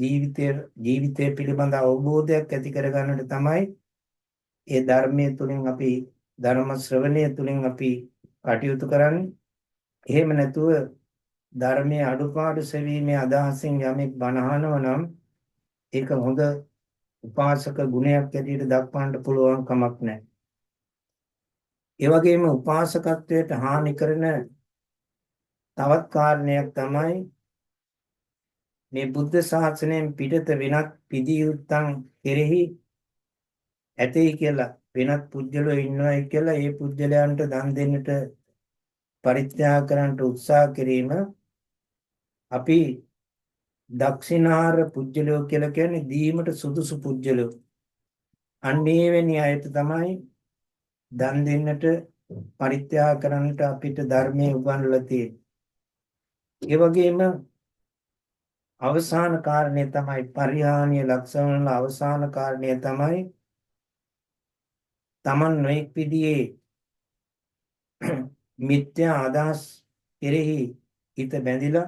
ජීවිතය පිළිබඳ අවබෝධයක් ඇති කරගන්නට තමයි ඒ ධර්මයේ තුලින් අපි ධර්ම ශ්‍රවණය තුලින් අපි කටයුතු කරන්නේ. එහෙම නැතුව ධර්මයේ අඩුපාඩු සෙවීමේ අදහසින් යමෙක් බණහනව නම් ඒක හොඳ උපාසක ගුණයක් ඇටියට දක්වන්න පුළුවන් කමක් නැහැ. ඒ වගේම උපාසකත්වයට හානි කරන තවත් කාරණයක් තමයි මේ බුද්ධ ශාසනයෙන් පිටත වෙනත් පිදියුත්තන් කෙරෙහි ඇතේ කියලා වෙනත් පුජ්‍යලෝ ඉන්නවයි කියලා ඒ පුජ්‍යලයන්ට දන් දෙන්නට පරිත්‍යාග කරන්නට උත්සාහ කිරීම අපි දක්ෂිනාර පුජ්‍යලෝ කියලා කියන්නේ දීමට සුදුසු පුජ්‍යලෝ. අන්නේ වෙනි අයට තමයි දන් දෙන්නට පරිත්‍යාග කරන්නට අපිට ධර්මයේ උගන්වලා තියෙන්නේ. ඒ වගේම අවසාන කාරණය තමයි පරිහානිය ලක්ෂණ වල අවසාන කාරණය තමයි තමන් නොඑක් විදිහේ මිත්‍යා අදහස් කෙරෙහි හිත බැඳිලා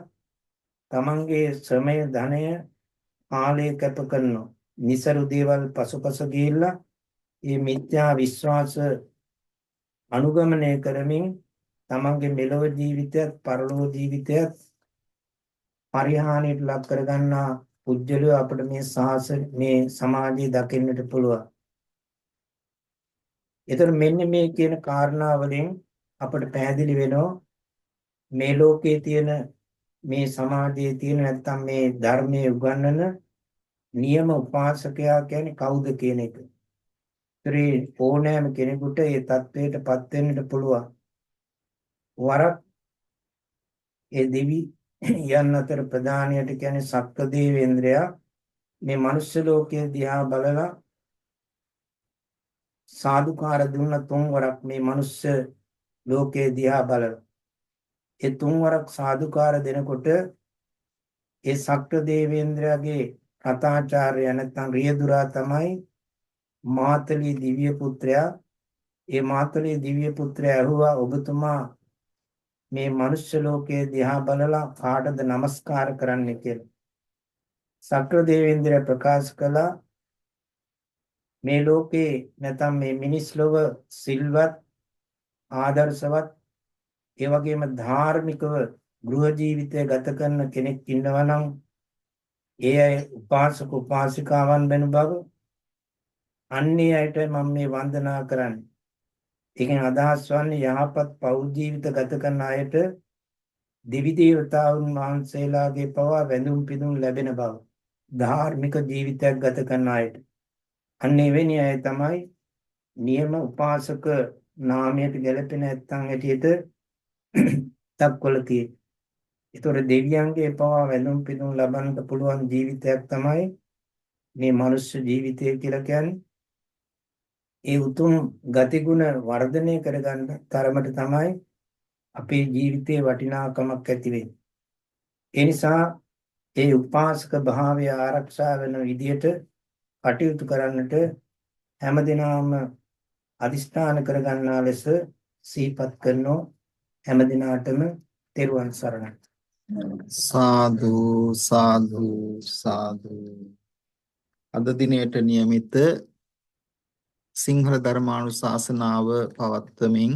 තමන්ගේ ශ්‍රමය ධනය කාලය කැප කරනවා. නිසරු දේවල් පසුපස ගිහිල්ලා මේ මිත්‍යා විශ්වාස අනුගමනය කරමින් තමන්ගේ මෙලොව ජීවිතයත් පරලොව ජීවිතයත් පරිහානියට ලක් කරගන්නා පුජ්‍යලෝ අපිට මේ සමාජයේ දකින්නට පුළුවන්. ඒතර මෙන්න මේ කියන කාරණා වලින් අපිට පැහැදිලි වෙනවා මේ ලෝකයේ තියෙන මේ සමාජයේ තියෙන නැත්තම් මේ ධර්මයේ උගන්වන නියම උපාසකයා කියන්නේ කවුද කියන එක. ඒතරේ ඕනෑම කෙනෙකුට ඒ தത്വයටපත් වෙන්නට පුළුවන්. වරක් ඒ දෙවි යන්න අතර ප්‍රධානියට කියන්නේ සක්‍ර දේවේන්ද්‍රයා මේ මනුෂ්‍ය ලෝකයේ දිහා බලලා සාදුකාර දුන්න 3 වරක් මේ මනුෂ්‍ය ලෝකයේ දිහා බලලා ඒ 3 වරක් සාදුකාර දෙනකොට ඒ සක්‍ර දේවේන්ද්‍රයාගේ කථාචාර්ය නැත්නම් රියදුරා තමයි මාතලී දිව්‍ය පුත්‍රයා. ඒ මාතලී දිව්‍ය පුත්‍රයා ඇහුවා ඔබතුමා මේ මනුෂ්‍ය ලෝකයේ දිහා බලලා කාටද නමස්කාර කරන්න කියලා. සක්‍ර දේවේන්ද්‍රයා ප්‍රකාශ කළා මේ ලෝකේ නැත්නම් මේ මිනිස් ලොව සිල්වත් ආදර්ශවත් ඒ වගේම ධාර්මිකව ගෘහ ජීවිතය ගත කරන කෙනෙක් ඉන්නවා නම් ඒ අය උපාසක උපාසිකාවන් වෙන බව අන්නේ අයට මම මේ වන්දනා කරන්නේ. ඒකෙන් අදහස් වන්නේ යහපත් පෞල් ජීවිත ගත කරන අයට දෙවි දේවතාවුන් වහන්සේලාගේ පවා වැඳුම් පිදුම් ලැබෙන බව. ධාර්මික ජීවිතයක් ගත කරන අයට. අන්නේ වෙනි අය තමයි නියම උපාසක නාමයට ගැලපෙන නැත්නම් ඇටියට දක්වලා තියෙන්නේ. ඒතොර දෙවියන්ගේ පවා වැඳුම් පිදුම් ලබන්නට පුළුවන් ජීවිතයක් තමයි මේ මනුෂ්‍ය ජීවිතය කියලා කියන්නේ ඒ උතුම් ගතිගුණ වර්ධනය කරගන්න තරමට තමයි අපේ ජීවිතයේ වටිනාකමක් ඇති වෙන්නේ. ඒ නිසා ඒ උපාසක භාවය ආරක්ෂා වෙන විදියට කටයුතු කරන්නට හැමදිනම අදිස්ථාන කරගන්නා ලෙස සිහිපත් කරනෝ හැමදිනාටම තෙරුවන් සරණයි. සාදු සාදු සාදු. අද දිනයට નિયમિત සිංහල ධර්මානුශාසනාව පවත්වමින්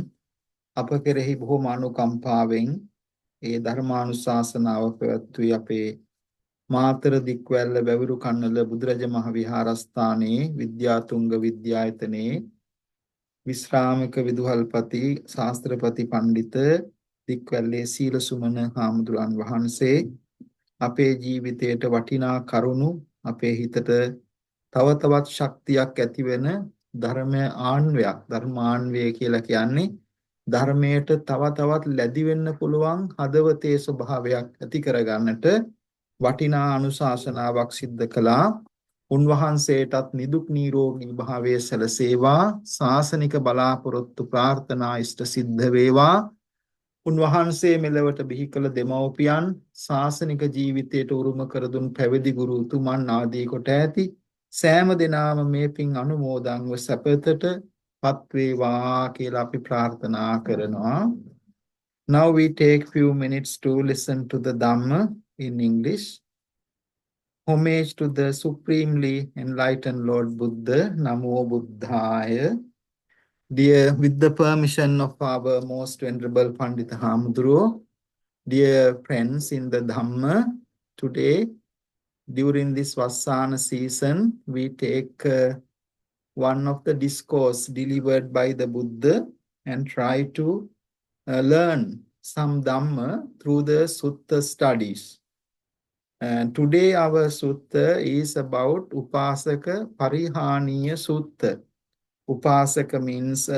අප කෙරෙහි බොහොම අනුකම්පාවෙන් ඒ ධර්මානුශාසනාව පැවැත්වී අපේ මාතර දික්වැල්ල බැවිරු කන්නල බුදුරජ මහ විහාරස්ථානයේ විද්‍යාතුංග විද්‍යායතනයේ විශ්‍රාමික විදුහල්පති ශාස්ත්‍රපති පණ්ඩිත දික්වැල්ලේ සීල සුමන හාමුදුරන් වහන්සේ අපේ ජීවිතයට වටිනා කරුණු අපේ හිතට තව තවත් ශක්තියක් ඇති වෙන ධර්ම ආන්වයක් ධර්මාන්වය කියලා කියන්නේ ධර්මයට තව තවත් ලැබි වෙන්න පුළුවන් හදවතේ ස්වභාවයක් ඇති කරගන්නට වටිනා අනුශාසනාවක් සිද්ධ කළා. උන්වහන්සේටත් නිදුක් නිරෝගී භාවයේ සැලසේවා. ශාසනික බලාපොරොත්තු ප්‍රාර්ථනා ඉෂ්ට සිද්ධ වේවා. උන්වහන්සේ මෙලවට බිහි කළ දෙමව්පියන් ශාසනික ජීවිතයට උරුම කර දුන් පැවිදි ගුරු උතුමන් ආදී කොට ඇති සෑම දෙනාම මේ පින් අනුමෝදන්ව සැපතට පත් වේවා කියලා අපි ප්‍රාර්ථනා කරනවා. Now we take few minutes to listen to the Dhamma in English. Homage to the supremely enlightened Lord Buddha. Namo Buddhaya. Dear, with the permission of our most venerable Pandita Hamudro, dear friends in the Dhamma, today during this Vassāna season, we take one of the discourse delivered by the Buddha and try to learn some Dhamma through the Sutta studies. And today our Sutta is about Upasaka Parihāniya Sutta. Upasaka means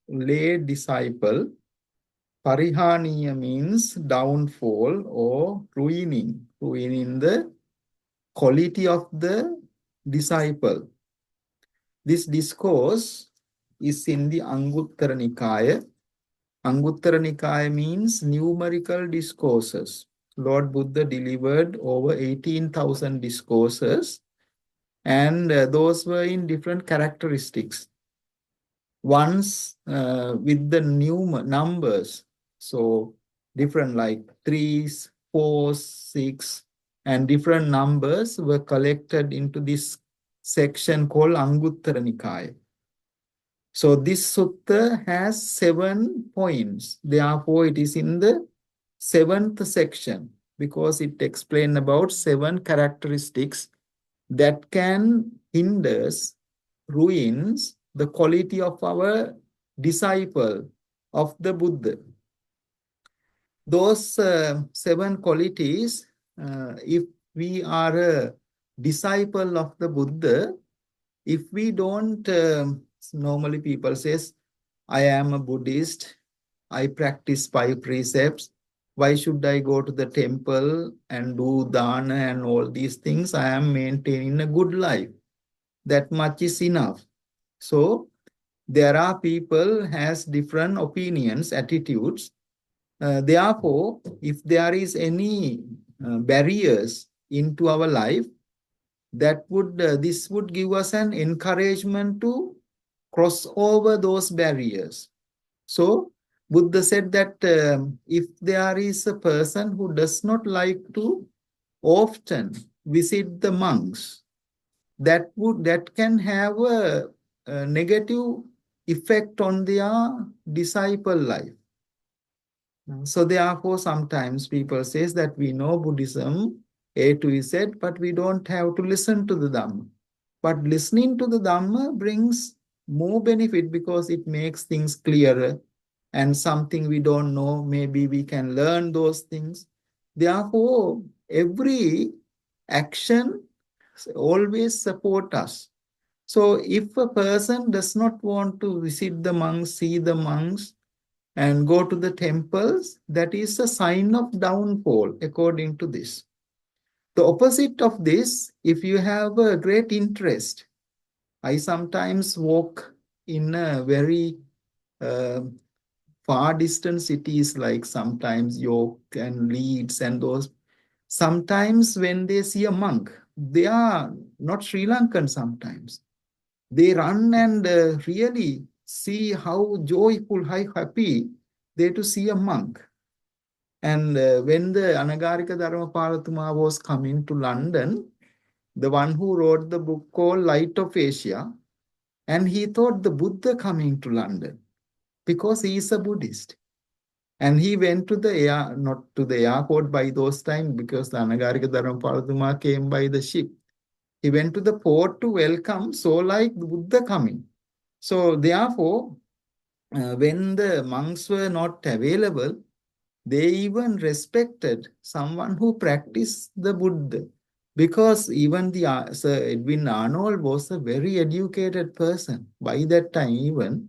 lay disciple. Parihāniya means downfall or ruining the quality of the disciple. This discourse is in the Anguttara Nikaya. Anguttara Nikaya means numerical discourses. Lord Buddha delivered over 18,000 discourses, and those were in different characteristics. Ones with the numbers, so different like 3s, 4s, 6, and different numbers were collected into this section called Anguttara Nikaya. So this sutta has 7 points. Therefore, it is in the 7th section because it explains about 7 characteristics that can hinders, ruins the quality of our disciple of the Buddha. Those 7 qualities, if we are a disciple of the Buddha, if we don't, normally people says, I am a Buddhist, I practice 5 precepts, why should I go to the temple and do dana and all these things? I am maintaining a good life. That much is enough. So there are people has different opinions, attitudes. Therefore, if there is any barriers into our life, that would this would give us an encouragement to cross over those barriers. So Buddha said that if there is a person who does not like to often visit the monks, that can have a negative effect on their disciple life. So therefore, sometimes people says that we know Buddhism A to Z, but we don't have to listen to the Dhamma. But listening to the Dhamma brings more benefit because it makes things clearer, and something we don't know, maybe we can learn those things. Therefore, every action always support us. So if a person does not want to visit the monks, see the monks, and go to the temples, that is a sign of downfall according to this. The opposite of this, if you have a great interest, I sometimes walk in a very far distant cities like sometimes York and Leeds and those. Sometimes when they see a monk, they are not Sri Lankan sometimes. They run and really see how joyful, how happy they to see a monk. And when the Anagarika Dharmapalatuma was coming to London, the one who wrote the book called Light of Asia, and he thought the Buddha coming to London because he is a Buddhist. And he went to the not to the airport by those times because the Anagarika Dharmapalatuma came by the ship. He went to the port to welcome, so like the Buddha coming. So therefore, when the monks were not available, they even respected someone who practiced the Buddha. Because even the Sir Edwin Arnold was a very educated person by that time even.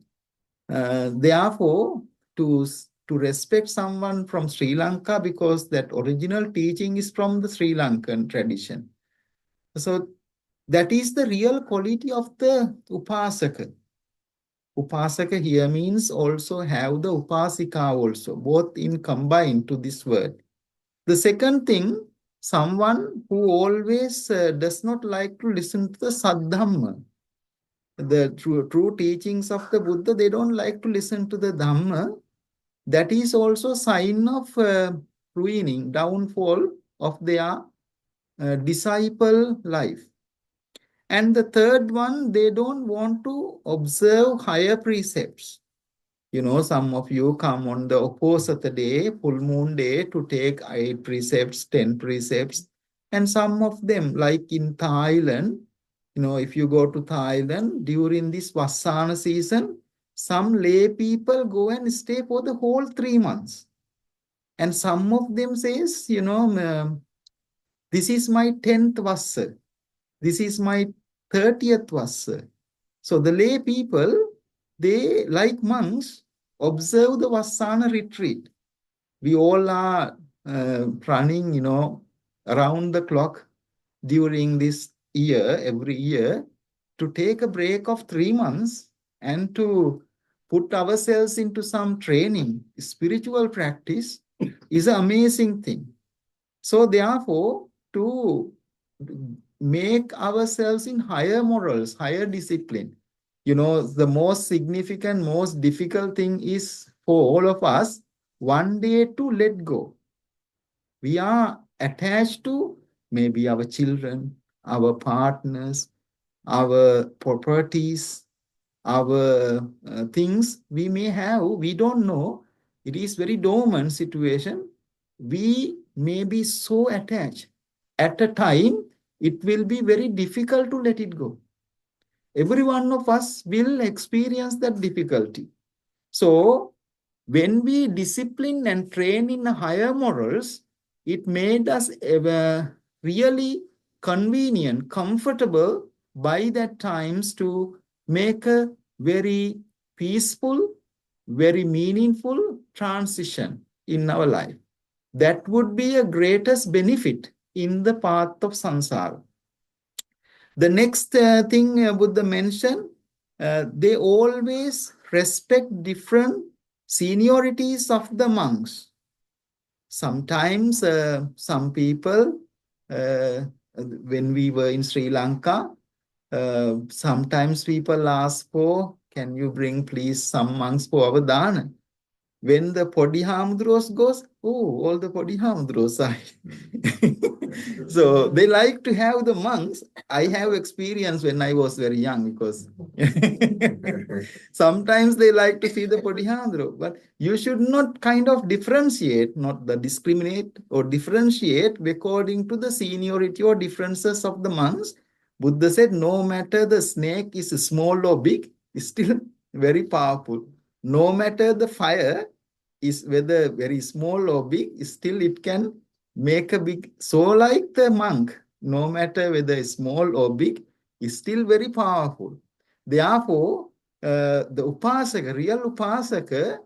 Therefore, to respect someone from Sri Lanka because that original teaching is from the Sri Lankan tradition. So that is the real quality of the Upasaka. Upasaka here means also have the Upasika also, both in combined to this word. The second thing, someone who always does not like to listen to the Saddhamma, the true teachings of the Buddha, they don't like to listen to the Dhamma. That is also sign of ruining, downfall of their disciple life. And the third one, they don't want to observe higher precepts. You know, some of you come on the opposite day, full moon day, to take 8 precepts, 10 precepts. And some of them, like in Thailand, you know, if you go to Thailand during this Vassāna season, some lay people go and stay for the whole 3 months. And some of them says, you know, this is my 10th Vassa. This is my 30th Vassa. So the lay people, they, like monks, observe the Vassana retreat. We all are running, you know, around the clock during this year, every year, to take a break of 3 months and to put ourselves into some training, spiritual practice is an amazing thing. So therefore, to make ourselves in higher morals, higher discipline, you know, the most significant, most difficult thing is for all of us, one day to let go. We are attached to maybe our children, our partners, our properties, our things we may have, we don't know. It is very dormant situation. We may be so attached. At a time, it will be very difficult to let it go. Every one of us will experience that difficulty. So, when we discipline and train in higher morals, it made us really convenient, comfortable by that times to make a very peaceful, very meaningful transition in our life. That would be a greatest benefit in the path of samsara. The next thing Buddha mentioned, they always respect different seniorities of the monks. Sometimes some people, when we were in Sri Lanka, sometimes people ask for, can you bring please some monks for our dana? When the Podihamdros goes, oh, all the Podihamdros are. So they like to have the monks. I have experience when I was very young because sometimes they like to see the Podihamdro, but you should not kind of differentiate, not the discriminate or differentiate according to the seniority or differences of the monks. Buddha said, no matter the snake is small or big, it's still very powerful. No matter the fire is whether very small or big, still it can make a big. So like the monk, no matter whether small or big, is still very powerful. Therefore, the Upasaka, real Upasaka,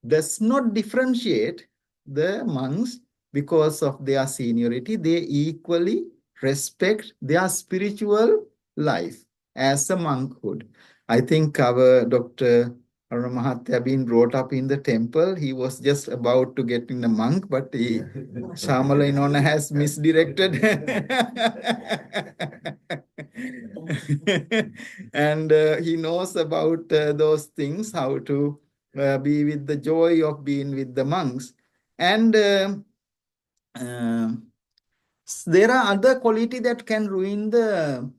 does not differentiate the monks because of their seniority, they equally respect their spiritual life as a monkhood. I think our Dr. Aruna Mahathya been brought up in the temple. He was just about to get in a monk, but Shamala Inona has misdirected. And he knows about those things, how to be with the joy of being with the monks. And uh, there are other quality that can ruin the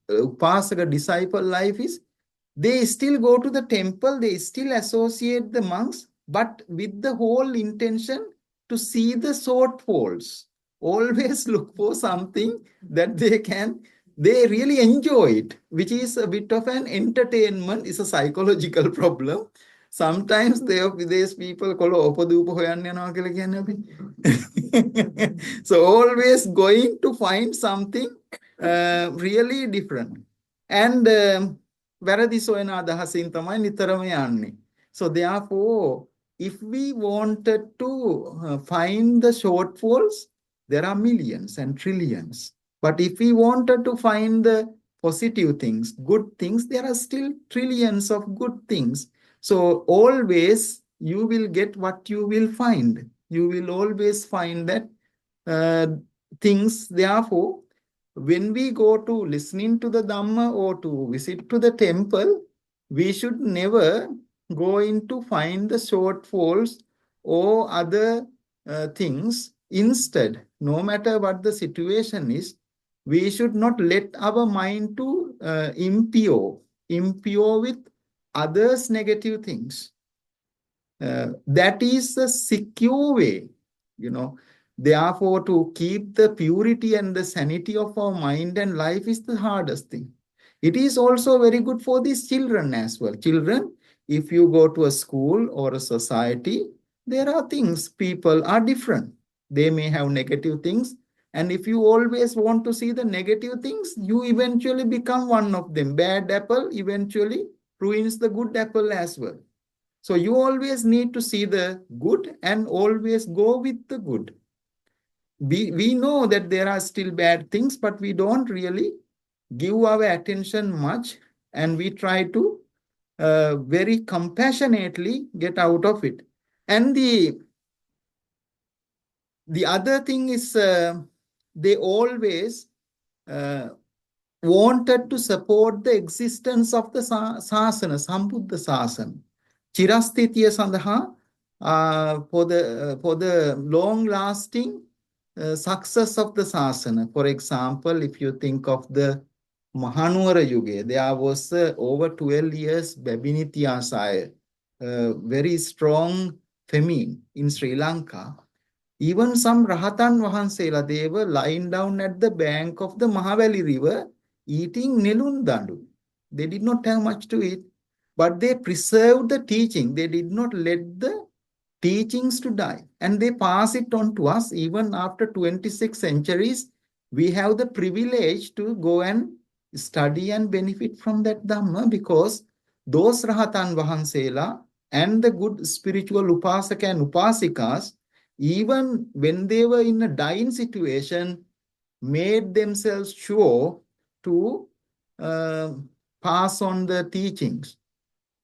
Upasaka disciple life is they still go to the temple, they still associate the monks, but with the whole intention to see the shortfalls. Always look for something that they really enjoy it, which is a bit of an entertainment, is a psychological problem. Sometimes these people call opadupa hoyanne yanawa kiyala kiyanne අපි. So always going to find something really different. And වැරදි සොයන අදහසින් තමයි නිතරම යන්නේ. So therefore, if we wanted to find the shortfalls, there are millions and trillions. But if we wanted to find the positive things, good things, there are still trillions of good things. So always you will get what you will find. You will always find that things. Therefore, when we go to listening to the Dhamma or to visit to the temple, we should never go in to find the shortfalls or other things. Instead, no matter what the situation is, we should not let our mind to impure with others' negative things. That is a secure way, you know. Therefore, to keep the purity and the sanity of our mind and life is the hardest thing. It is also very good for these children as well. Children, if you go to a school or a society, there are things, people are different. They may have negative things. And if you always want to see the negative things, you eventually become one of them. Bad apple eventually ruins the good apple as well. So you always need to see the good and always go with the good. We know that there are still bad things, but we don't really give our attention much, and we try to very compassionately get out of it. And the other thing is they always wanted to support the existence of the Sasana, Sambuddha Sasana. Chirasthitiya sandha for the long-lasting success of the Sasana. For example, if you think of the Mahanuwara Yuga, there was over 12 years Babinitiyasaya, very strong famine in Sri Lanka. Even some Rahatan Vahansela, they were lying down at the bank of the Mahavali River eating Nelundandu. They did not have much to eat, but they preserved the teaching. They did not let the teachings to die, and they pass it on to us. Even after 26 centuries, we have the privilege to go and study and benefit from that Dhamma, because those Rahatan Vahansela and the good spiritual Upasaka and Upasikas, even when they were in a dying situation, made themselves sure to pass on the teachings.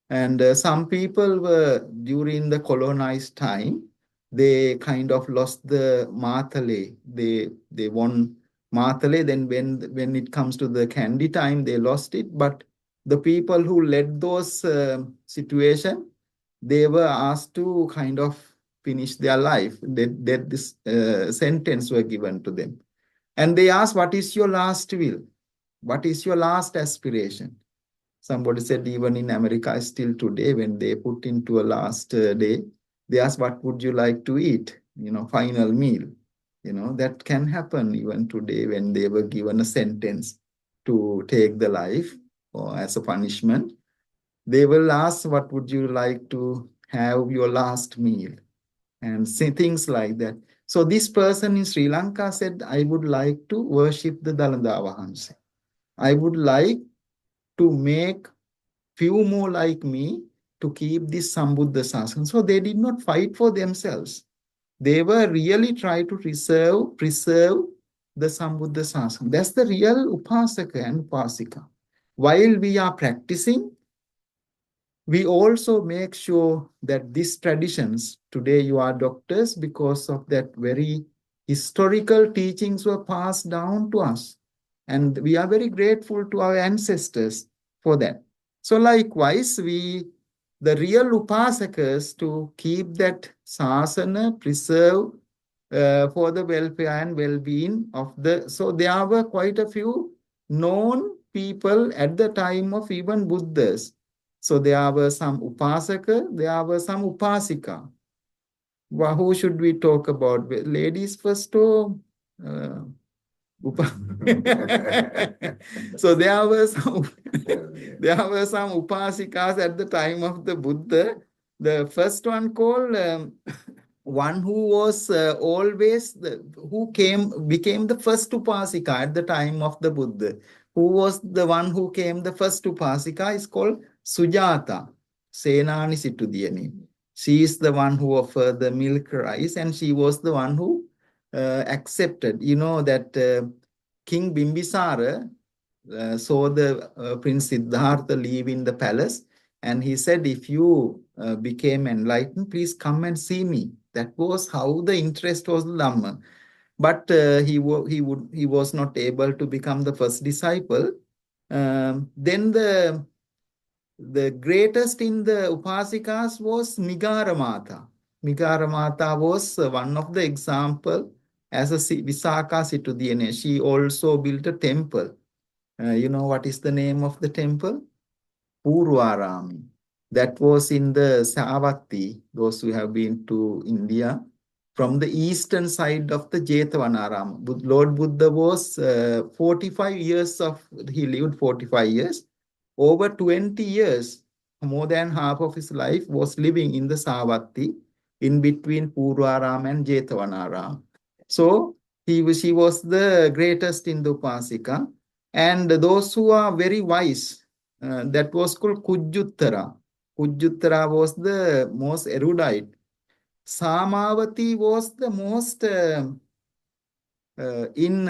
And some people were, during the colonized time, they kind of lost the Mātale. They won Mātale, then when it comes to the Kandy time, they lost it. But the people who led those situations, they were asked to kind of finish their life. That this sentence were given to them. And they asked, what is your last will? What is your last aspiration? Somebody said even in America still today, when they put into a last day, they ask, what would you like to eat? You know, final meal. You know, that can happen even today when they were given a sentence to take the life or as a punishment. They will ask, what would you like to have your last meal? And say things like that. So this person in Sri Lanka said, I would like to worship the Dalanda Vahanse. I would like to make few more like me to keep this Sambuddha Sasana. So they did not fight for themselves. They were really trying to preserve the Sambuddha Sasana. That's the real Upasaka and Upasika. While we are practicing, we also make sure that these traditions, today you are doctors because of that very historical teachings were passed down to us. And we are very grateful to our ancestors for that. So likewise, the real upasakas, to keep that sasana, preserve for the welfare and well-being of the... So there were quite a few known people at the time of even Buddhas. So there were some upasaka, there were some upasika. Well, who should we talk about? Ladies first or... So there were some upasikas at the time of the Buddha. The first one called one who was became the first upasika at the time of the Buddha. Who was the one who came the first upasika is called Sujata, Senani Situdiyani. She is the one who offered the milk rice, and she was the one who accepted. You know that King Bimbisara saw the Prince Siddhartha leave in the palace, and he said, if you became enlightened, please come and see me. That was how the interest was the Dhamma. But he was not able to become the first disciple. Then the greatest in the upasikas was Migara Mata. Migara Mata was one of the example as a Visakha Situdiyane. She also built a temple. You know what is the name of the temple? Purvarami. That was in the Savatthi, those who have been to India, from the eastern side of the Jetavanaram. Lord Buddha was 45 years he lived 45 years. Over 20 years, more than half of his life was living in the Savatthi, in between Purvaram and Jetavanaram. So she was the greatest in the Upasika. And those who are very wise, that was called Kujjuttara. Kujjuttara was the most erudite. Samavati was the most in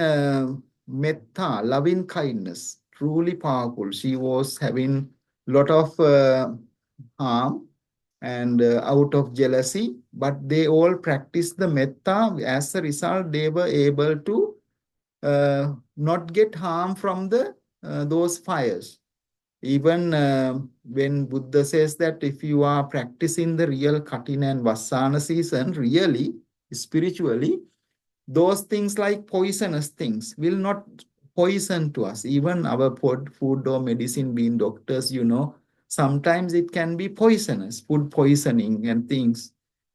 metta, loving kindness, truly powerful. She was having a lot of harm and out of jealousy, but they all practiced the metta. As a result, they were able to not get harm from those fires. Even when Buddha says that if you are practicing the real Katina and Vassana season, really, spiritually, those things like poisonous things will not poison to us. Even our food or medicine, being doctors, you know, sometimes it can be poisonous, food poisoning and things.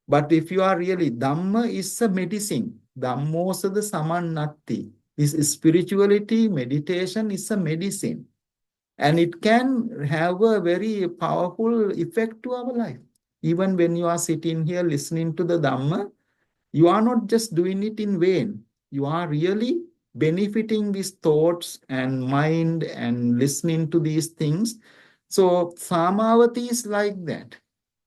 But if you are really, Dhamma is a medicine. Dhammosa the samannatti. This spirituality, meditation is a medicine. And it can have a very powerful effect to our life. Even when you are sitting here listening to the Dhamma, you are not just doing it in vain. You are really benefiting these thoughts and mind and listening to these things. So Samavati is like that.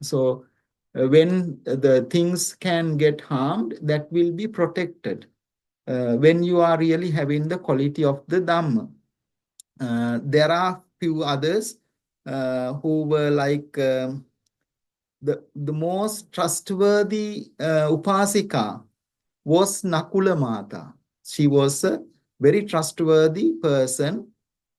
So when the things can get harmed, that will be protected. When you are really having the quality of the Dhamma. There are few others who were like the most trustworthy upasika was Nakula Mata. She was a very trustworthy person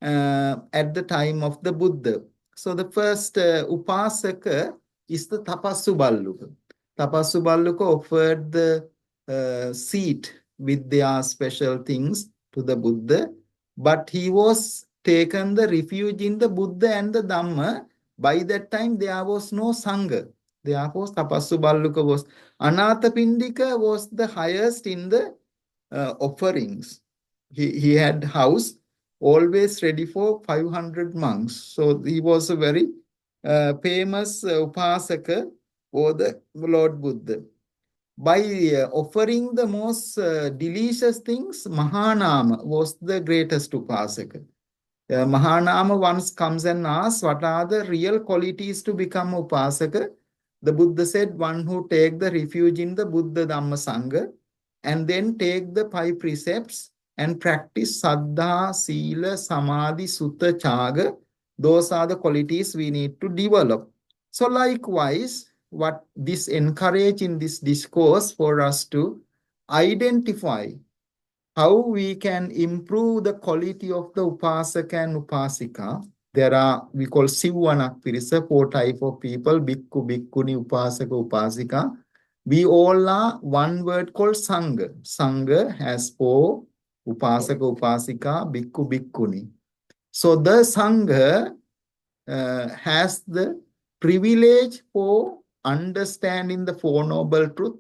at the time of the Buddha. So the first upasaka is the Tapassuballuka. Tapassuballuka offered the seat with their special things to the Buddha, but he was taken the refuge in the Buddha and the Dhamma. By that time, there was no Sangha. Therefore, Tapassuballuka was... Anathapindika was the highest in the offerings. He had house always ready for 500 monks. So he was a very famous upasaka for the Lord Buddha. By offering the most delicious things, Mahanama was the greatest upasaka. Mahanama once comes and asks, what are the real qualities to become upasaka? The Buddha said, one who take the refuge in the Buddha Dhamma Sangha and then take the 5 precepts and practice Saddha, Sila, Samadhi, Sutta, Chaga. Those are the qualities we need to develop. So likewise, what this encourage in this discourse for us to identify how we can improve the quality of the Upasaka and Upasika. There are, we call Sivvanak Pirisa, 4 type of people, Bhikkhu, Bhikkhuni, Upasaka, Upasika. We all are one word called Sangha. Sangha has 4, Upasaka, Upasika, Bhikkhu, Bhikkhuni. So the Sangha has the privilege for understanding the 4 noble truths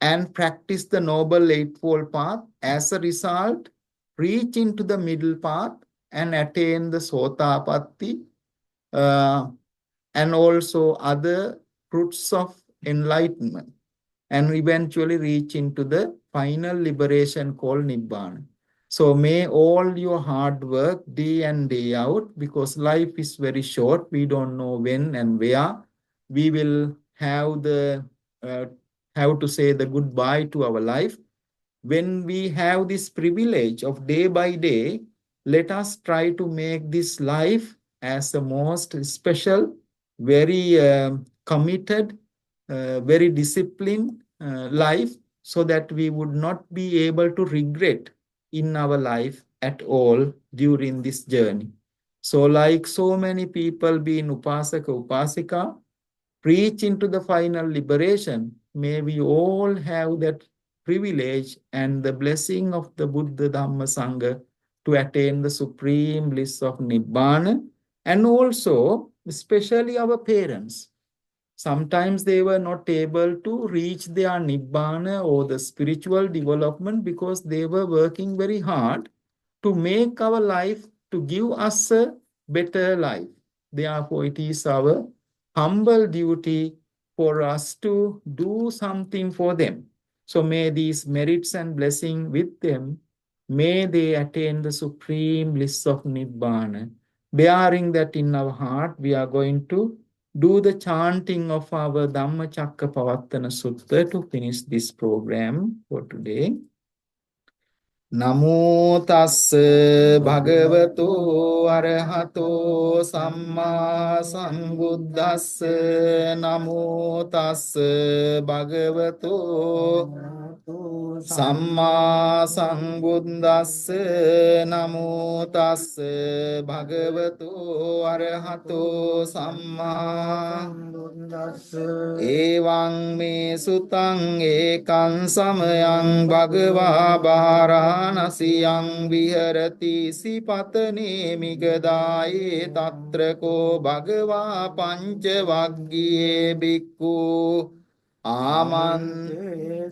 and practice the noble eightfold path. As a result, reach into the middle path and attain the Sotapatti and also other fruits of enlightenment, and eventually reach into the final liberation called Nibbana. So may all your hard work day and day out, because life is very short. We don't know when and where we will have to say the goodbye to our life. When we have this privilege of day by day, let us try to make this life as the most special, very committed, very disciplined life, so that we would not be able to regret in our life at all during this journey. So like so many people being Upasaka, Upasika, reach into the final liberation, may we all have that privilege and the blessing of the Buddha Dhamma Sangha to attain the supreme bliss of Nibbana. And also, especially our parents. Sometimes they were not able to reach their Nibbana or the spiritual development because they were working very hard to make our life, to give us a better life. Therefore, it is our humble duty for us to do something for them. So may these merits and blessing with them, may they attain the supreme bliss of Nibbana. Bearing that in our heart, we are going to do the chanting of our Dhammacakkappavattana Sutta to finish this program for today. Namo tassa bhagavato arahato samma sambuddhassa. Namo tassa bhagavato samma sambuddhassa. Namo tassa bhagavato arahato samma sambuddhassa. Evaṃ me sutaṃ ekam samayaṃ bhagavā Varanasiyang viharati sipatane migadaye tatra ko bhagava panca vaggiye bhikkhu amante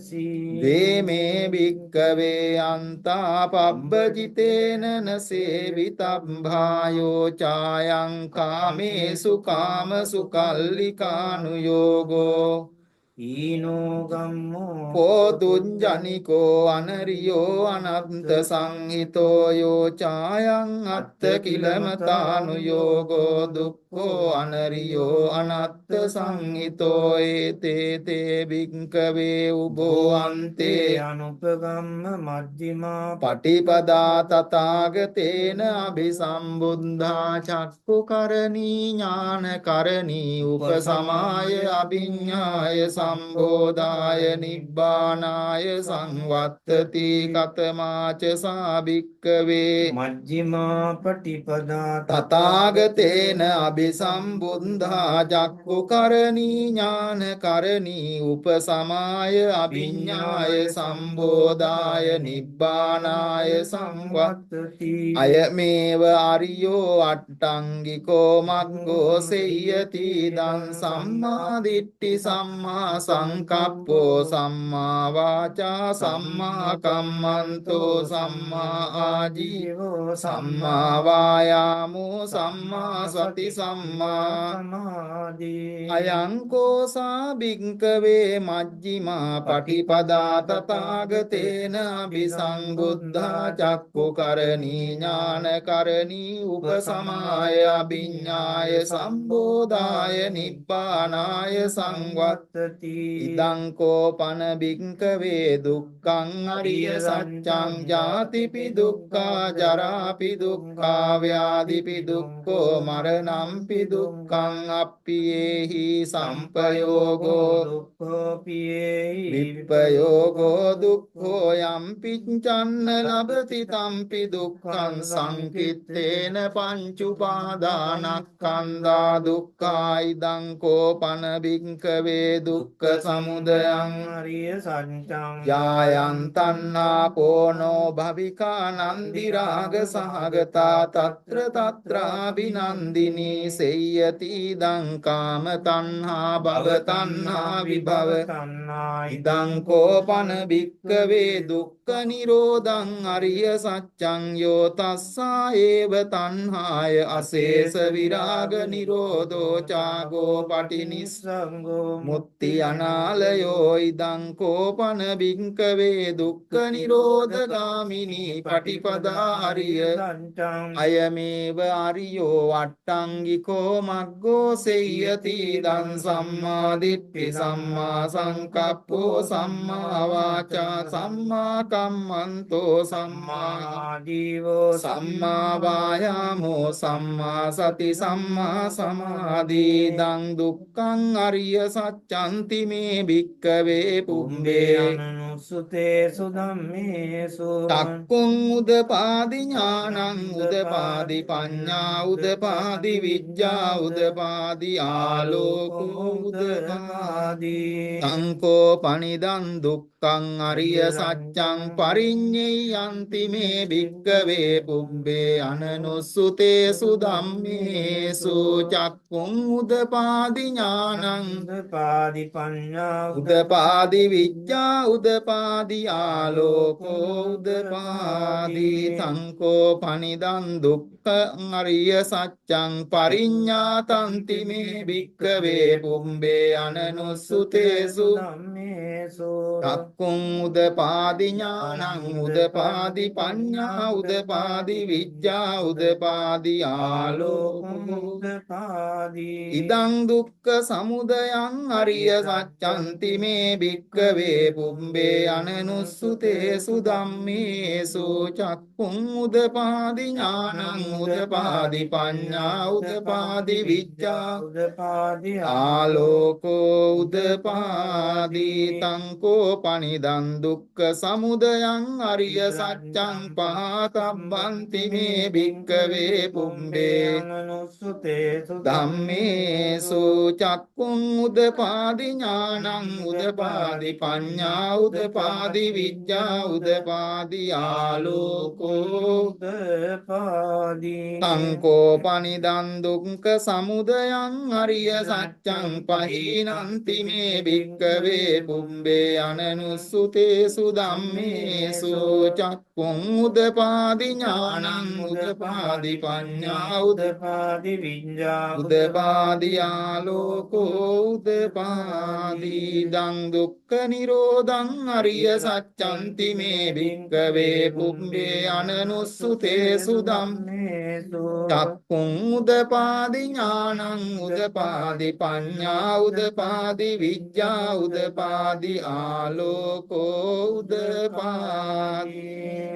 deme bhikkave anta pabbajitena nasevitabhayo chayang kamesu kamasu kallikanu yogo ඊනෝ ගම්මෝ පෝතුංජනිකෝ අනරියෝ අනන්ත සංහිතෝ යෝ චායං අත්ත කිලමතානු යෝගෝ දුක්ඛෝ අනරියෝ අනත්ත සංහිතෝ ඒතේ තේ භික්ඛවේ උභෝ අන්තේ අනුපගම්ම මජ්ක්‍ධිමා පටිපදා තථාගතේන අභිසම්බුද්ධා චක්ඛුකරණී ඥානකරණී උපසමාය අභිඤ්ඤාය සම්බෝධාය නිබ්බානාය සංවත්තති කතමාච සාභික්කවේ මජ්ක්‍ධිමා පටිපදා තථාගතේන අභිසම්බුද්ධා චක්ඛුකරණී ඥානකරණී උපසමාය අභිඤ්ඤාය සම්බෝධාය නිබ්බානාය සංවත්තති අයමේව අරියෝ අට්ඨංගිකෝ මග්ගෝ සෙය්‍යති දං සම්මා දිට්ඨි සම්මා සංකප්පෝ සම්මා වාචා සම්මා කම්මන්තෝ සම්මා ආජීවෝ සම්මා වායාමෝ සම්මා සති සම්මා සමාධි අයං කෝසා භික්ඛවේ මජ්ක්‍ධිමා පටිපදා තථාගතේන අபிසංබුද්ධා චක්ඛුකරණී ඥානකරණී උපසමාය අභිඤ්ඤාය සම්බෝධාය නිබ්බානාය සංවත්තති ඉදං කෝපන භික්ඛවේ දුක්ඛං අරිය සත්‍යං ජාතිපි දුක්ඛා ජරාපි දුක්ඛා ව්‍යාධිපි දුක්ඛෝ මරණම්පි දුක්ඛං අප්පියේහි සම්පයෝගෝ දුක්ඛෝ පියේහි විප්පයෝගෝ දුක්ඛෝ යම්පි චන්න ලබති තම්පි දුක්ඛං සංකිත්තේන පංච උපාදානස්කන්ධා දුක්ඛා ඉදං කෝපන භික්ඛවේ දුක්ඛ සමුදයං අරිය සත්‍යං යායන් තණ්හා පෝනෝ භවිකා නන්දි රාග සහගතා తත්‍ර තත්‍රාබිනන්දිනී සේයති ඉදං කාම තණ්හා භව තණ්හා විභව තණ්හා ඉදං කෝපන භික්ඛවේ දුක්ඛ නිරෝධං අරිය සත්‍යං යෝ තස්සා ඒව තණ්හාය අශේෂ විරාග නිරෝධෝ චාගෝ පටිනිස්සංගෝ මුත්‍ති අනාලයෝ ඉදං කෝපන භික්ඛවේ දුක්ඛ නිරෝධගාමිනී පටිපදා අරිය සත්‍යං අයමේව අරියෝ අට්ඨංගිකෝ මග්ගෝ සේයති ඉදං සම්මා දිට්ඨි සම්මා සංකප්පෝ සම්මා වාචා සම්මා කම්මන්තෝ සම්මා ආජීවෝ සම්මා වායාමෝ සම්මා සති සම්මා සමාධි ඉදං දුක්ඛං අරිය සත්‍යන්ති මේ භික්ඛවේ පුම්බේ අනනුසුතේසු ධම්මේසු චක්ඛුං උදපාදි ඥානං උදපාදි පඤ්ඤා උදපාදි විඤ්ඤා උදපාදි ආලෝකෝ උදපාදි සංකෝ පනිදං දුක්ඛං අරිය සත්‍යං පරිඤ්ඤයන්ති මේ භික්ඛවේ පුම්බේ අනනුසුතේසු ධම්මේසු චක්ඛුං උදපාදි ඥානං උදපාදි පඤ්ඤා උදපාදි විඤ්ඤා උදපාදි ආලෝකෝ උදපාදි සංකෝ පනිදං දුක්ඛං අරිය සත්‍යං පරිඤ්ඤාතන්ති මේ භික්ඛවේ පුම්බේ අනනුසුතේසු ධම්මේසු චක්ඛුං උදපාදි ඥානං උදපාදි පඤ්ඤා උදපාදි විඤ්ඤා උදපාදි ආලෝකෝ උදපාදි ඉදං දුක්ඛ සමුදයං අරිය සත්‍යන්ති මේ භික්ඛවේ පුම්බේ අනනුසුතේසු ධම්මේසු චක්ඛුං උදපාදි ඥානං උදපාදි පඤ්ඤා උදපාදි විඤ්ඤා උදපාදි ආලෝකෝ උදපාදි තංකෝ පනිදං දුක්ඛ සමුදයං අරිය සත්‍යං පහතබ්බන්ති මේ භික්ඛවේ පුම්බේ අනනුසුතේසු ධම්මේසු චක්ඛුං උදපාදි ඥානං උදපාදි පඤ්ඤා උදපාදි විඤ්ඤා උදපාදි ආලෝකෝ උදපාදි සංකෝ පනිදං දුක්ඛ සමුදයං අරිය සත්‍යං පහීනන්ති මේ භික්ඛවේ පුම්බේ අනනුසුතේසු ධම්මේසු චක්ඛුං උදපාදි ඥානං උදපාදි පඤ්ඤා උදපාදි විඤ්ඤා උදපාදි ආලෝකෝ උදපාදි දං දුක්ඛ නිරෝධං අරිය සත්‍යන්ති මේ භික්ඛවේ පුම්බේ අනනුසුතේසු ධම්මේසු චක්ඛුං උදපාදි ඥානං උදපාදි පඤ්ඤා උදපාදි විඤ්ඤා උදපාදි ආලෝකෝ උදපාදි